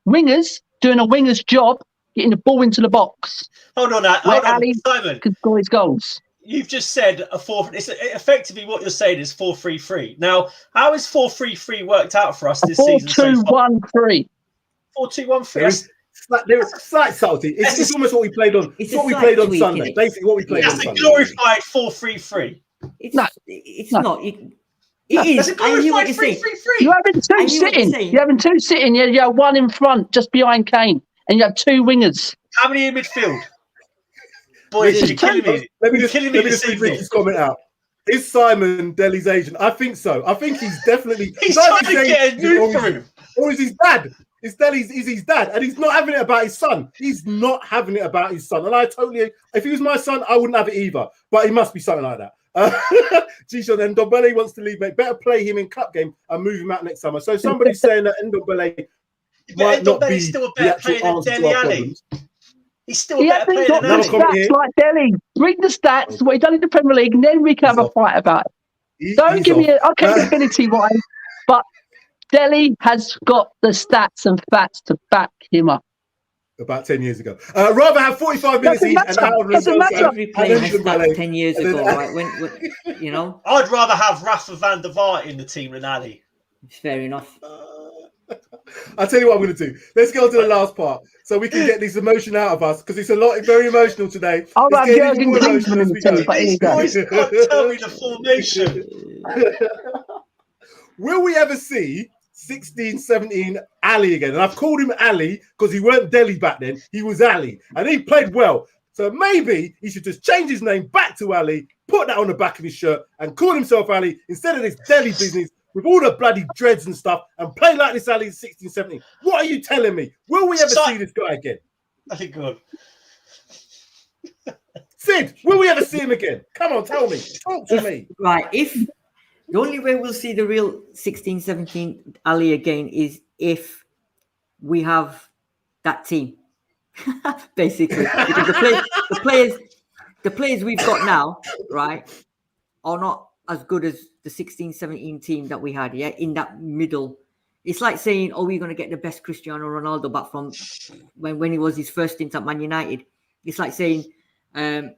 wingers doing a winger's job, getting the ball into the box Hold on, where Ali Simon. could score his goals. You've just said a 4. It's effectively what you're saying is 4-3-3. Now, how is 4-3-3 worked out for us this season so far? 4-2-1-3. 4-2-1-3. There is slight subtlety. It's almost what we played on. It's It's a what we slight played on tweak, Sunday. innit? Basically, what we played on That's a Sunday. glorified 4-3-3. it's No. it's No. not. It No. is. That's a I hear what glorified you're saying. 3-3-3. You're having I two hear what you're sitting. saying. You're having two sitting. You have one in front, just behind Kane, and you have two wingers. How many in midfield? Boys, Ricky, you're killing me. Let me You're just killing me read this evening. Ricky's comment out. Is Simon Dele's agent? I think so. I think he's definitely. He's either trying to his get a agent move for him. or is his dad. It's Dele's is his dad, and he's not having it about his son. He's not having it about his son, and I totally. If he was my son, I wouldn't have it either. But he must be something like that. G-Shon, and Ndombele wants to leave, mate. Better play him in cup game and move him out next summer. So somebody's saying that Ndombele might not be still a the better actual player than answer to Dele our Ali. problems. He's still a He better hasn't player got than the Another comment Ali. here. stats like Dele. Bring the stats, what he done in the Premier League, and then we can have a fight about it. Don't He's give me off. capability-wise, but Dele has got the stats and facts to back him up. About 10 years ago. Rather have 45 minutes Doesn't each matter. and out of Doesn't results. matter. Every player has stats 10 years ago, right? When you know, I'd rather have Rafa van der Vaart in the team than Ali. it's fair enough. I'll tell you what I'm going to do. Let's go to the last part so we can get this emotion out of us because it's a lot very emotional today. I'll It's have getting Jurgen even more Klinsmann emotional in as the we go. team, but here These you go. boys can't tell me the formation. Will we ever see 16, 17 Ali again? And I've called him Ali because he weren't Dele back then. He was Ali. And he played well. So maybe he should just change his name back to Ali, put that on the back of his shirt, and call himself Ali instead of this Dele business with all the bloody dreads and stuff and play like this Ali 16, 17. What are you telling me? Will we ever see this guy again? I think good. Sid, will we ever see him again? Come on, tell me. Talk to me. Right. If the only way we'll see the real 16, 17 Ali again is if we have that team. Basically. Because the players we've got now, right, are not as good as the 16, 17 team that we had, in that middle. It's like saying, oh, we're going to get the best Cristiano Ronaldo back from when he was his first stint at Man United. It's like saying, are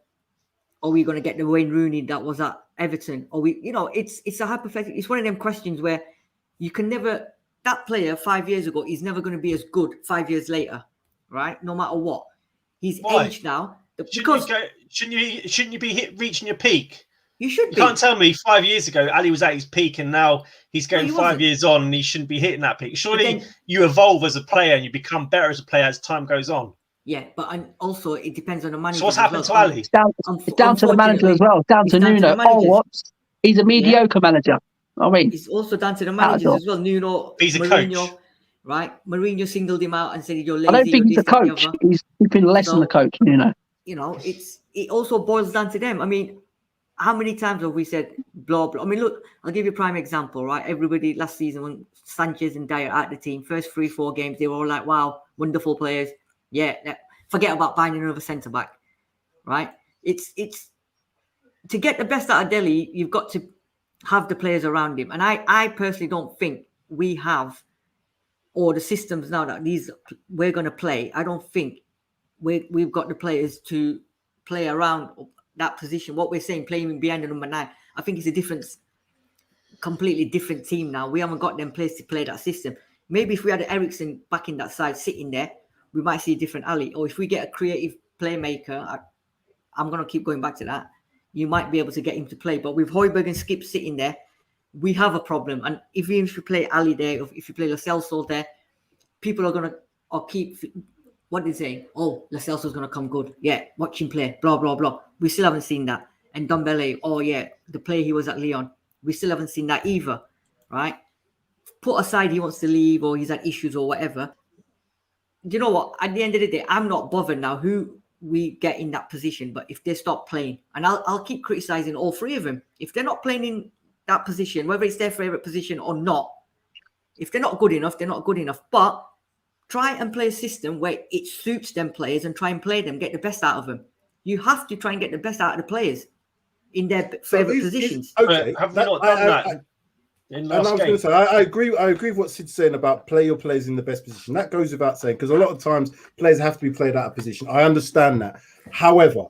we going to get the Wayne Rooney that was at Everton? Or it's a hypothetical. It's one of them questions where you can never, that player 5 years ago is never going to be as good 5 years later, right? No matter what. He's aged now. Shouldn't you be reaching your peak? You should be. You can't tell me 5 years ago Ali was at his peak and now he's going 5 wasn't. years on and he shouldn't be hitting that peak. Surely you evolve as a player and you become better as a player as time goes on. Yeah, but also it depends on the manager. So what's happened to Ali? It's down to the manager as well. Down to Nuno. He's a mediocre manager. I mean, it's also down to the managers as well. Nuno, he's a Mourinho, coach, right? Mourinho singled him out and said, "You're lazy." I don't think he's a coach. He's been less than a coach. It also boils down to them. I mean, how many times have we said blah blah? I mean, look, I'll give you a prime example, right? Everybody last season when Sanchez and Dyer at the team, first 3-4 games, they were all like, "Wow, wonderful players." Yeah, forget about buying another centre back, right? It's to get the best out of Dele, you've got to have the players around him, and I personally don't think we have, or the systems now that we're going to play. I don't think we've got the players to play around that position. What we're saying, playing behind the number 9, I think it's a completely different team now. We haven't got them players to play that system. Maybe if we had Eriksen back in that side sitting there, we might see a different Ali. Or if we get a creative playmaker, I'm going to keep going back to that. You might be able to get him to play. But with Højbjerg and Skip sitting there, we have a problem. And even if you play Ali there, or if you play Lo Celso there, people are going to keep, what are they saying? Oh, Lo Celso's going to come good. Yeah, watch him play, blah, blah, blah. We still haven't seen that. And Ndombele, oh yeah, the player he was at Lyon. We still haven't seen that either. right? Put aside he wants to leave or he's had issues or whatever. You know what? At the end of the day, I'm not bothered now who we get in that position. But if they stop playing, and I'll keep criticizing all three of them. If they're not playing in that position, whether it's their favorite position or not, if they're not good enough, they're not good enough. But try and play a system where it suits them players and try and play them, get the best out of them. You have to try and get the best out of the players in their favorite positions. Okay, have we not done that? And I was going to say, I agree with what Sid's saying about play your players in the best position. That goes without saying, because a lot of times players have to be played out of position. I understand that. However,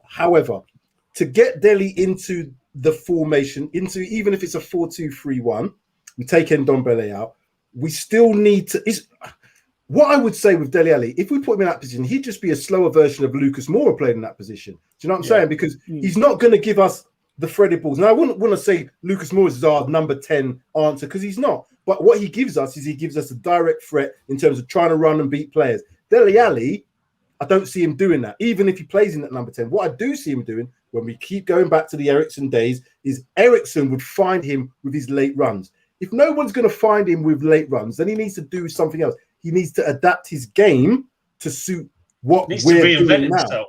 to get Dele into the formation, into even if it's a 4-2-3-1, we take Ndombele out. We still need to. What I would say with Dele Alli, if we put him in that position, he'd just be a slower version of Lucas Moura played in that position. Do you know what I'm saying? Because he's not going to give us the threaded balls. And I wouldn't want to say Lucas Moura is our number 10 answer, because he's not. But what he gives us is he gives us a direct threat in terms of trying to run and beat players. Dele Alli, I don't see him doing that, even if he plays in that number 10. What I do see him doing, when we keep going back to the Eriksen days, is Eriksen would find him with his late runs. If no one's going to find him with late runs, then he needs to do something else. He needs to adapt his game to suit what we're doing now.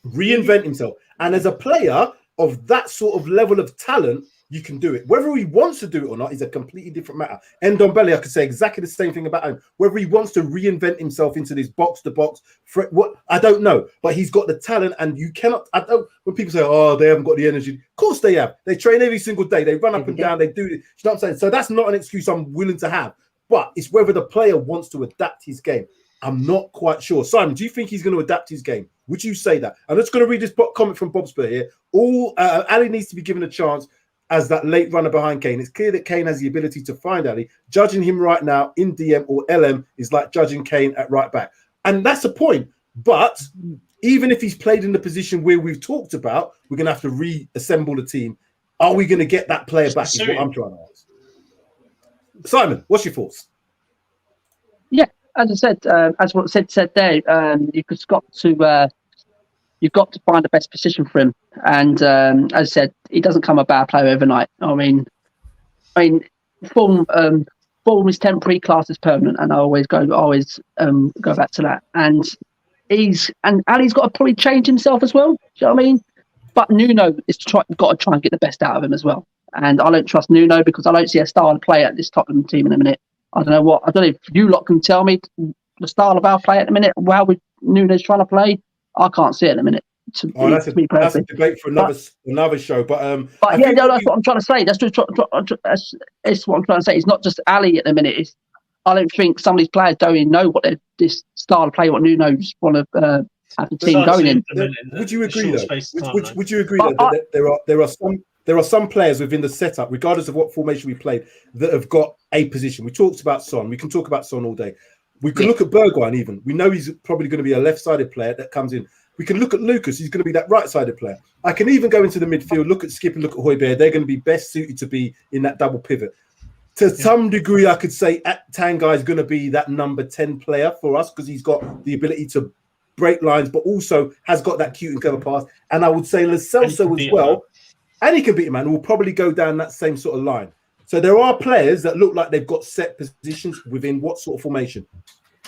Reinvent himself. And as a player of that sort of level of talent, you can do it. Whether he wants to do it or not is a completely different matter. Ndombele, I could say exactly the same thing about him. Whether he wants to reinvent himself into this box-to-box, what I don't know. But he's got the talent, and you cannot. When people say, "Oh, they haven't got the energy," of course they have. They train every single day. They run up and down. They do it. You know what I'm saying? So that's not an excuse I'm willing to have. But it's whether the player wants to adapt his game. I'm not quite sure. Simon, do you think he's going to adapt his game? Would you say that? I'm just going to read this comment from Bob Spur here. Ali needs to be given a chance as that late runner behind Kane. It's clear that Kane has the ability to find Ali. Judging him right now in DM or LM is like judging Kane at right back. And that's the point. But even if he's played in the position where we've talked about, we're going to have to reassemble the team. Are we going to get that player back is what I'm trying to ask. Simon, what's your thoughts? Yeah, as I said, as what Sid said there, you've got to find the best position for him. And as I said, he doesn't come a bad player overnight. I mean, form is temporary, class is permanent, and I always go back to that. And Ali's got to probably change himself as well. Do you know what I mean? But Nuno got to try and get the best out of him as well. And I don't trust Nuno because I don't see a style of play at this Tottenham team in a minute. I don't know if you lot can tell me the style of our play at the minute, how Nuno's trying to play. I can't see it in a minute. That's a debate for another show. But yeah, that's what I'm trying to say. That's what I'm trying to say. It's not just Ali at the minute. I don't think some of these players don't even know what this style of play, what Nuno's want to have the team going in. Would you agree though? Would you agree that there are some players within the setup, regardless of what formation we played, that have got a position? We talked about Son. We can talk about Son all day. We can look at Bergwijn even. We know he's probably going to be a left-sided player that comes in. We can look at Lucas. He's going to be that right-sided player. I can even go into the midfield, look at Skip and look at Højbjerg. They're going to be best suited to be in that double pivot. To some degree, I could say Tanguy is going to be that number 10 player for us because he's got the ability to break lines, but also has got that cute and clever pass. And I would say Lo Celso as well. And he can beat a man. Will probably go down that same sort of line. So there are players that look like they've got set positions within what sort of formation.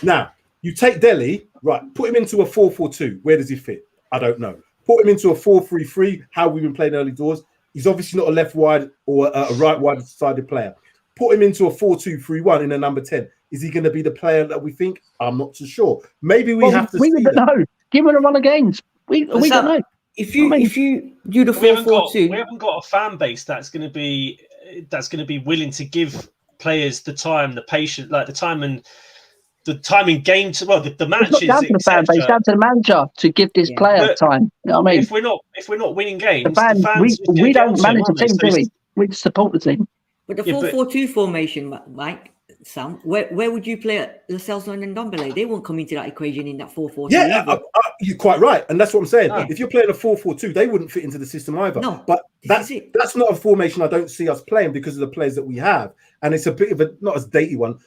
Now, you take Dele, right, put him into a 4-4-2. Where does he fit? I don't know. Put him into a 4-3-3, how we've been playing early doors. He's obviously not a left wide or a right wide sided player. Put him into a 4-2-3-1 in a number 10. Is he going to be the player that we think? I'm not too sure. Maybe we have to see that. No. Give him a run of games. We don't know. If you do the 4-4-2, we haven't got a fan base that's going to be willing to give players the time, the patience, like the time and game to the matches. It's not down to the fan base, down to the manager to give this player time. You know what I mean? If we're not winning games, the fans, we don't manage the team, do we? We support the team. But the 4-4-2 formation, Mike, Sam, where would you play Lo Celso and Ndombele? They won't come into that equation in that 4-4-2. Yeah, you're quite right, and that's what I'm saying. If you're playing a 4-4-2, they wouldn't fit into the system either. No, but that's not a formation I don't see us playing because of the players that we have, and it's a bit of a not as datey one.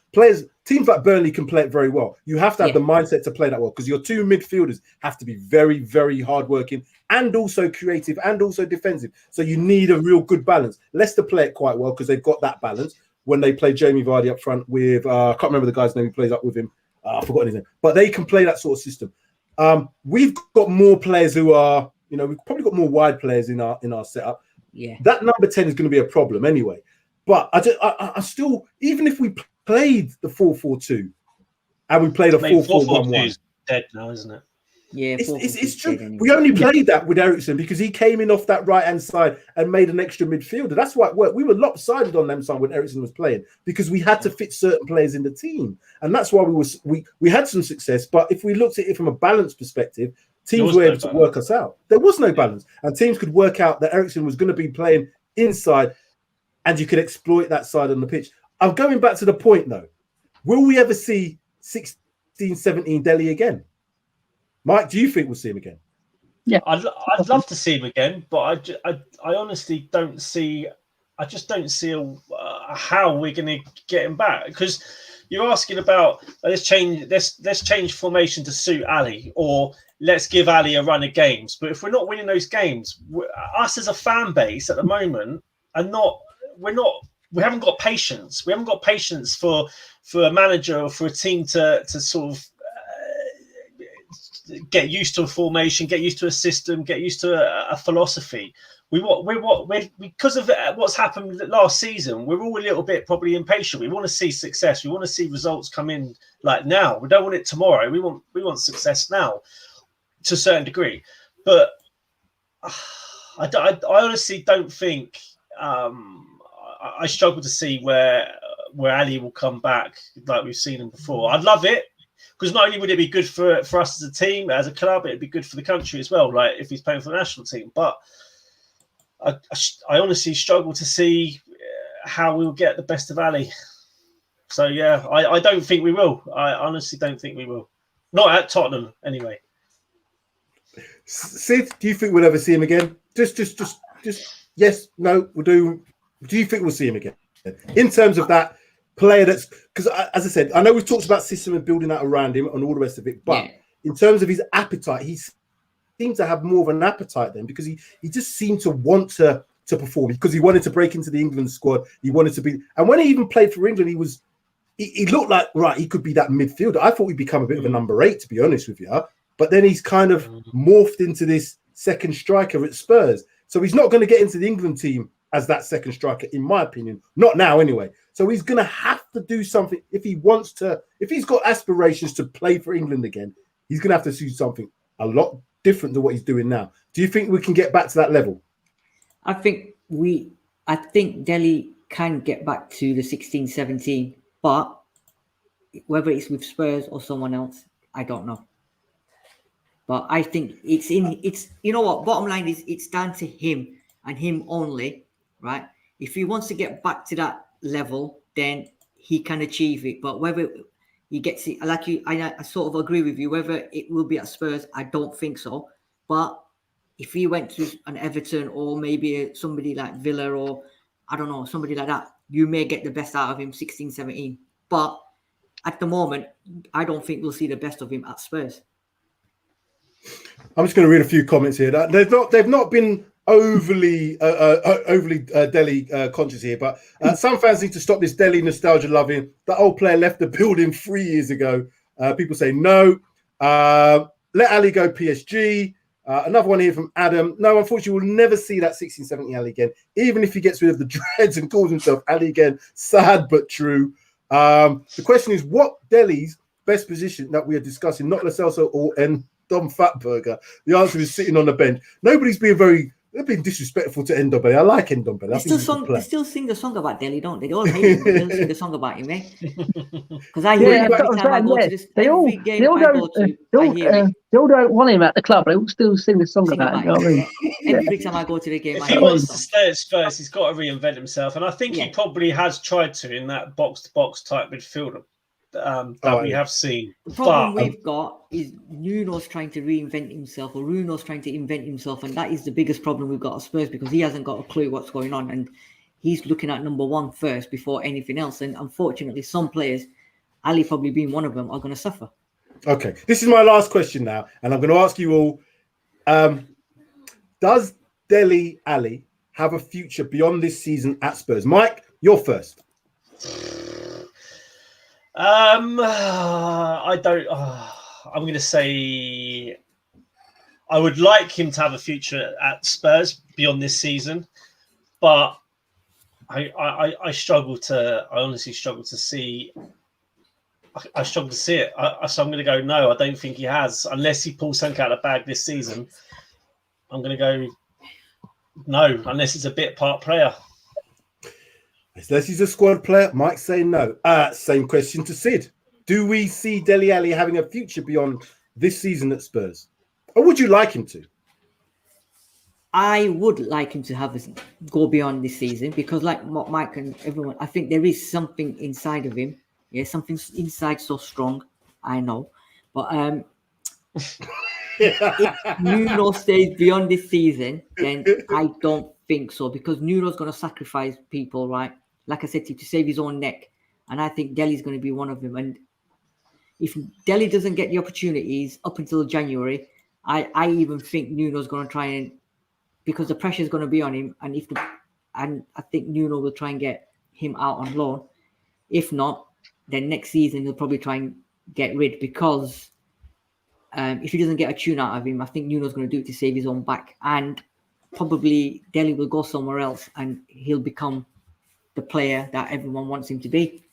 Teams like Burnley can play it very well. You have to have the mindset to play that well because your two midfielders have to be very, very hardworking and also creative and also defensive. So you need a real good balance. Leicester play it quite well because they've got that balance. when they play Jamie Vardy up front with I can't remember the guy's name who plays up with him. I've forgotten his name, but they can play that sort of system. We've got more players who are, we've probably got more wide players in our setup. Yeah, that number 10 is going to be a problem anyway. But I still, even if we played the 4-4-2 and we played a 4-4-1-1, is dead now, isn't it? Yeah, it's true. Anyway. We only played that with Eriksen because he came in off that right-hand side and made an extra midfielder. That's why it worked. We were lopsided on them side when Eriksen was playing because we had to fit certain players in the team, and that's why we had some success. But if we looked at it from a balanced perspective, teams were able to work us out. There was no balance, and teams could work out that Eriksen was going to be playing inside, and you could exploit that side on the pitch. I'm going back to the point though. Will we ever see 16-17 Dele again? Mike, do you think we'll see him again? Yeah, I'd love to see him again, but I honestly don't see. I just don't see how we're going to get him back, because you're asking about let's change formation to suit Ali, or let's give Ali a run of games. But if we're not winning those games, us as a fan base at the moment we haven't got patience. We haven't got patience for a manager or for a team to sort of get used to a formation, get used to a system, get used to a philosophy. We're because of what's happened last season, we're all a little bit probably impatient. We want to see success. We want to see results come in like now. We don't want it tomorrow. We want success now to a certain degree. But I honestly don't think I struggle to see where Ali will come back like we've seen him before. I'd love it, because not only would it be good for us as a team, as a club, it'd be good for the country as well, like if he's playing for the national team. But I honestly struggle to see how we'll get the best of Ali. So, yeah, I don't think we will. I honestly don't think we will. Not at Tottenham, anyway. Sid, do you think we'll ever see him again? Just yes, no, we'll do. Do you think we'll see him again? In terms of that player that's, because as I said, I know we've talked about system and building that around him and all the rest of it, but in terms of his appetite, he seemed to have more of an appetite then, because he just seemed to want to perform, because he wanted to break into the England squad. He wanted to be, and when he even played for England, he looked like, right, he could be that midfielder. I thought he'd become a bit of a number 8, to be honest with you. But then he's kind of morphed into this second striker at Spurs. So he's not going to get into the England team as that second striker, in my opinion. Not now, anyway. So he's going to have to do something if he wants to. If he's got aspirations to play for England again, he's going to have to do something a lot different to what he's doing now. Do you think we can get back to that level? I think Dele can get back to the 16-17, but whether it's with Spurs or someone else, I don't know. But I think it's you know what, bottom line is it's down to him and him only, right? If he wants to get back to that level, then he can achieve it. But whether he gets it, I sort of agree with you. Whether it will be at Spurs, I don't think so. But if he went to an Everton or maybe somebody like Villa or I don't know, somebody like that, you may get the best out of him 16-17. But at the moment, I don't think we'll see the best of him at Spurs. I'm just going to read a few comments here. They've not been overly Dele conscious here, but some fans need to stop this Dele nostalgia loving. That old player left the building 3 years ago. People say no. Let Ali go PSG. Another one here from Adam. No, unfortunately, we'll never see that 16-17 Ali again. Even if he gets rid of the dreads and calls himself Ali again. Sad but true. The question is, what Dele's best position that we are discussing, not Lo Celso or Dom Fatburger? The answer is sitting on the bench. Nobody's being they've been disrespectful to Ndombele. I like Ndombele. They still sing the song about Dele, don't they? They all hate him. They don't sing the song about him, eh? Because I hear every time I go to this. They all don't want him at the club. They all still sing the song about him. You know what I mean? Every time I go to the game, if he wants to stay at Spurs, he's got to reinvent himself, and I think he probably has tried to in that box-to-box type midfielder that we have seen. The problem we've got is Nuno's trying to reinvent himself, or Bruno's trying to invent himself, and that is the biggest problem we've got at Spurs, because he hasn't got a clue what's going on, and he's looking at number one first before anything else. And unfortunately, some players, Ali probably being one of them, are going to suffer. Okay, this is my last question now, and I'm going to ask you all: does Dele Ali have a future beyond this season at Spurs? Mike, you're first. I don't. I'm going to say I would like him to have a future at Spurs beyond this season, but I struggle to. I honestly struggle to see. I struggle to see it. So I'm going to go no. I don't think he has, unless he pulls something out of the bag this season. I'm going to go no, unless he's a bit part player. Unless he's a squad player, Mike say no. Same question to Sid. Do we see Dele Alli having a future beyond this season at Spurs? Or would you like him to? I would like him to go beyond this season because, like Mike and everyone, I think there is something inside of him. Yeah, something inside so strong. I know. But if Nuno stays beyond this season, then I don't think so because Nuno's going to sacrifice people, right? Like I said, to save his own neck. And I think Dele's going to be one of them. And if Dele doesn't get the opportunities up until January, I even think Nuno's going to try and, because the pressure is going to be on him. And I think Nuno will try and get him out on loan. If not, then next season he'll probably try and get rid because if he doesn't get a tune out of him, I think Nuno's going to do it to save his own back. And probably Dele will go somewhere else and he'll become the player that everyone wants him to be.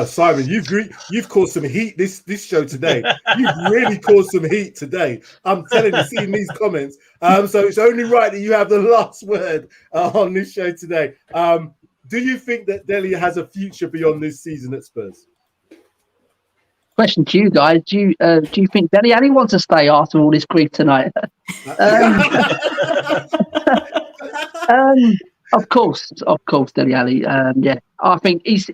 Simon, you've caused some heat this show today. You've really caused some heat today. I'm telling you, seeing these comments. So it's only right that you have the last word on this show today. Do you think that Dele has a future beyond this season at Spurs? Question to you guys: Do you think Dele Alli wants to stay after all this grief tonight? Of course, Dele Alli. Yeah, I think he's.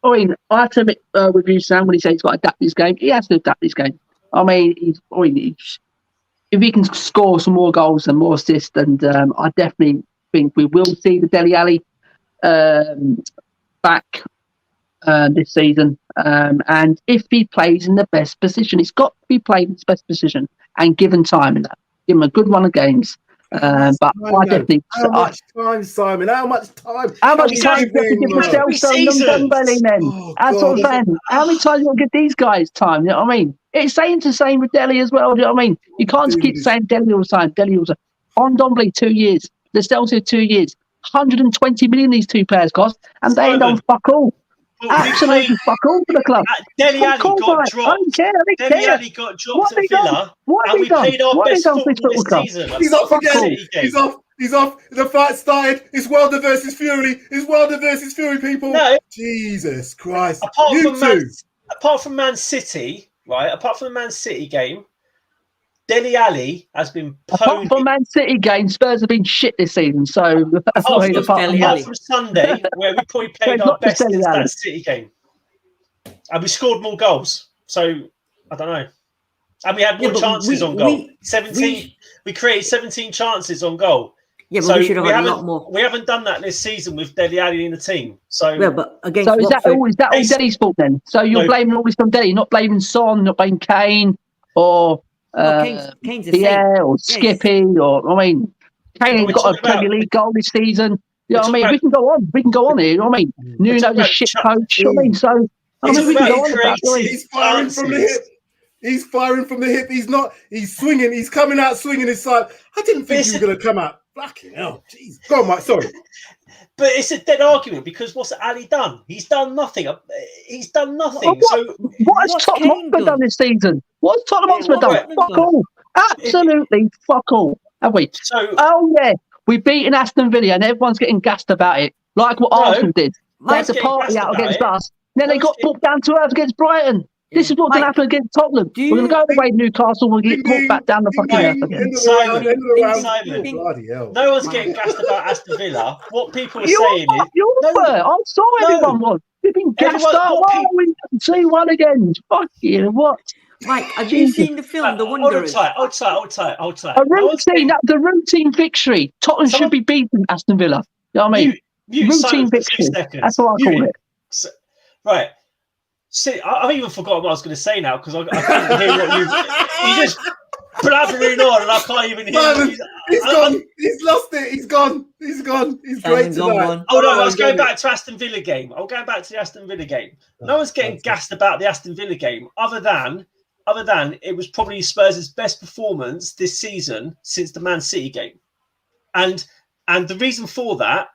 I mean, I have to admit with you, Sam, when he says he's got to adapt his game, he has to adapt his game. I mean, if he can score some more goals and more assists, and I definitely think we will see the Dele Alli back this season. And if he plays in the best position, it's got to be played in his best position and given time in that. Give him a good run of games. But I definitely. How much time, Simon? How much time? How much time do you give yourself some Dembele then? That's what I'm saying. How many times do you give these guys time? You know what I mean? It's saying the same with Dele as well. Do you know what I mean? You can't just keep saying Dele all the time. Dele all the time. On Dembele 2 years. The Celtic 2 years. 120 million these two players cost, and they ain't done fuck all. Absolutely fuck all for the club. Dele Alli got dropped. I don't care. Dele Alli got dropped at Villa, and we played our best football this season. He's off again. He's off. The fight started. It's Wilder versus Fury. It's Wilder versus Fury, people. No. Jesus Christ. Apart from Man City, right? Apart from the Man City game, Dele Alli has been apart from Man City game, Spurs have been shit this season. So apart from Sunday, where we probably played our best in that City game, and we scored more goals. So I don't know, and we had more chances on goal. 17. We created 17 chances on goal. Yeah, but we should have had a lot more. We haven't done that this season with Dele Alli in the team. So yeah, but again, so is that all Dele's fault then? So you're blaming all this on Dele, not blaming Son, not blaming Kane, or Kane's or Skippy, or I mean, Kane ain't got a Premier League goal this season. You know what I mean? We can go on. We can go on here. You know what I mean? Nuno's a shit coach. You know what I mean? So I mean, we can go on. He's firing from the hip. He's firing from the hip. He's not. He's swinging. He's coming out swinging his side. I didn't think he was going to come out. Fucking hell. Jeez. Go on, Mike. Sorry. But it's a dead argument because what's Ali done? He's done nothing. He's done nothing. What has Tottenham Hotspur done this season? What's Tottenham Hotspur done? Fuck all. Absolutely fuck all. Have we? We've beaten Aston Villa and everyone's getting gassed about it. Like what Arsenal did. They had to party out against us. Then they got brought down to earth against Brighton. This is what's going to happen against Tottenham. We're going to go away to Newcastle. We'll get brought back down the fucking earth again. Simon, no one's getting gassed about Aston Villa. What people are saying is... You were. I saw everyone was. We've been gassed up. We 2-1 again. Fucking what? Mike, have you seen the film, The Wanderers? Hold tight. The routine victory. Tottenham should be beating Aston Villa. You know what I mean? Routine victory. That's what I call it. Right. See, I've even forgotten what I was going to say now because I couldn't hear what you just. blabbering on, and I can't even hear him. He's gone. He's lost it. He's gone. He's gone. He's great tonight. Oh no, I was going back to Aston Villa game. I'm going back to the Aston Villa game. No one's getting gassed about the Aston Villa game, other than it was probably Spurs' best performance this season since the Man City game. And the reason for that,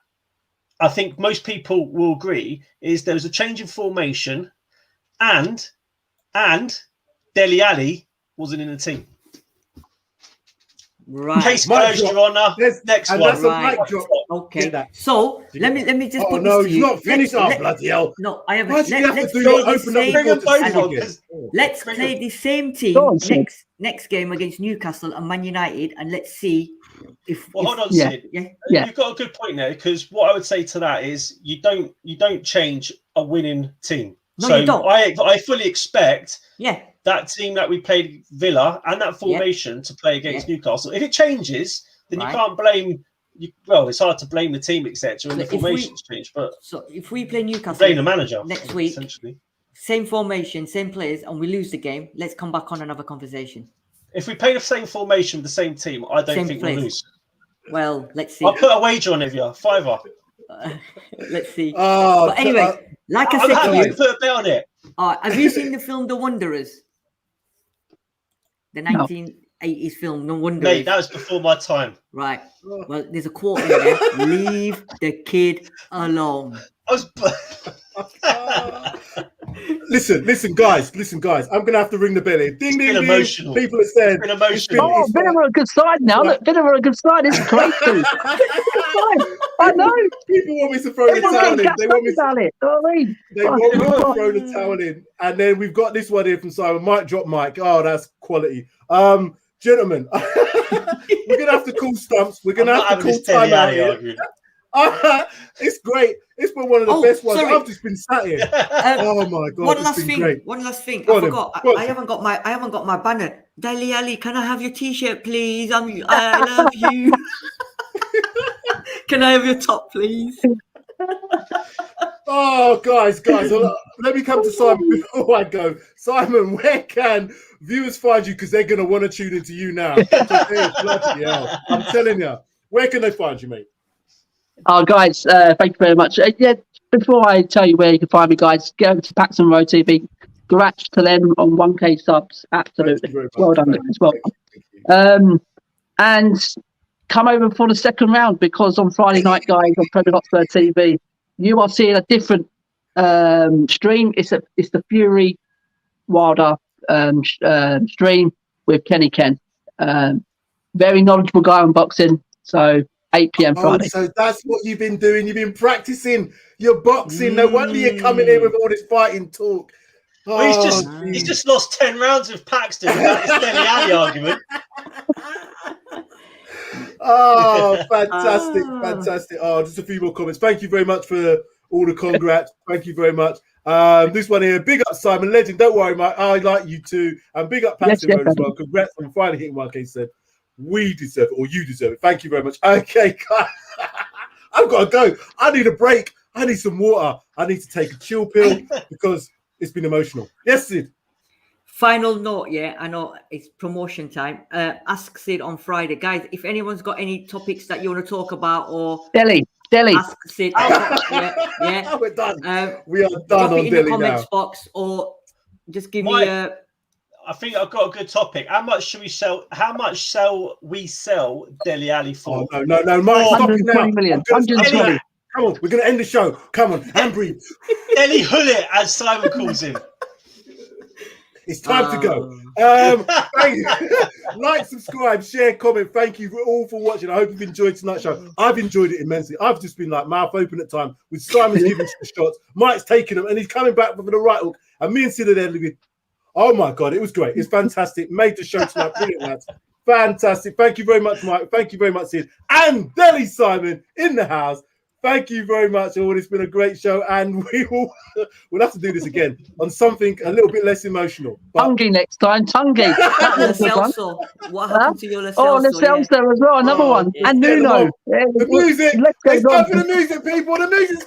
I think most people will agree, is there was a change in formation, and Dele Alli wasn't in the team. Right. Case closed, Your Honour. Next one. Right. Okay. So let me just put this to he's you. not finished. Bloody hell! No, I haven't. Why do you have to Let's do play that? Open up. Let's play the same team next game against Newcastle and Man United, and let's see if. Hold on, Sid. You've got a good point there, because what I would say to that is you don't change a winning team. No, so you don't. I fully expect that team that we played Villa and that formation to play against Newcastle. If it changes, then you can't blame. Well, it's hard to blame the team, etc. And the formations change. But so if we play Newcastle, blame the manager next week, essentially. Same formation, same players, and we lose the game, let's come back on another conversation. If we play the same formation with the same team, I don't think we'll lose. Well, let's see. I'll put a wager on it, £5. Let's see. But anyway, like I said to you, put a bet on it. Have you seen the film The Wanderers? The 1980s film The Wanderers. Mate, that was before my time. Right. Well, there's a quote in there. Leave the kid alone. Listen, guys. I'm gonna have to ring the bell here. Ding, ding, ding. Emotional. People have said. It's been emotional. Oh, Villa are a good side now. Look, Villa are a good side. It's great. I know. People want me to throw the towel in. They want me to throw the towel in. And then we've got this one here from Simon. Mic drop Mike. Oh, that's quality. Gentlemen, we're gonna have to call stumps. We're gonna have to call time out here. It's great. It's been one of the best ones. I've just been sat here. Oh my god! One last thing. I forgot. I haven't got my banner. Dele Alli, can I have your T-shirt, please? I love you. Can I have your top, please? Oh, guys, let me come to Simon before I go. Simon, where can viewers find you? Because they're going to want to tune into you now. Bloody hell. I'm telling you. Where can they find you, mate? Oh, guys, thank you very much. Before I tell you where you can find me, guys, go over to Paxton Road TV. Congrats to them on 1K subs. Absolutely. Well done, guys. Well done. And come over for the second round, because on Friday night, guys, on Mike-Hotspur TV, you are seeing a different stream. It's the Fury Wilder stream with Kenny Ken. Very knowledgeable guy on boxing. So 8 p.m. Friday. So that's what you've been doing. You've been practicing your boxing. No wonder you're coming in with all this fighting talk. Well, he's just lost 10 rounds with Paxton about his Dele Alli argument. Oh, fantastic. Oh, just a few more comments. Thank you very much for all the congrats. Thank you very much. This one here, big up Simon, legend. Don't worry, mate. I like you too. And big up Paxton Road as well. Congrats on finally hitting 1K said. We deserve it, or you deserve it. Thank you very much. Okay, guys. I've got to go. I need a break. I need some water. I need to take a chill pill because it's been emotional. Yes, Sid. Final note, I know it's promotion time. Ask Sid on Friday. Guys, if anyone's got any topics that you want to talk about, or Dele. Ask Sid. We're done. We are done on Dele now. In the comments box, or just give me a... I think I've got a good topic. How much shall we sell Dele Alli for? Oh, no, Mike, stop it now. 120 million. 120. Come on, we're going to end the show. Come on, and breathe. Dele Hullet, as Simon calls him. It's time to go. Thank you. Like, subscribe, share, comment. Thank you all for watching. I hope you've enjoyed tonight's show. I've enjoyed it immensely. I've just been like mouth open at time with Simon's giving some shots. Mike's taking them and he's coming back with the right hook. And me and Sid are there looking. Oh my God, it was great. It's fantastic. Made the show tonight. Brilliant, lads. Fantastic. Thank you very much, Mike. Thank you very much, Sid. And Dele Simon in the house. Thank you very much, all. It's been a great show, and we'll have to do this again on something a little bit less emotional. Tungy next time. Tungy. What happened to your Lo Celso? Oh, Lo Celso as well. Another one. And Nuno. The music. Let's go for the music, people. The music's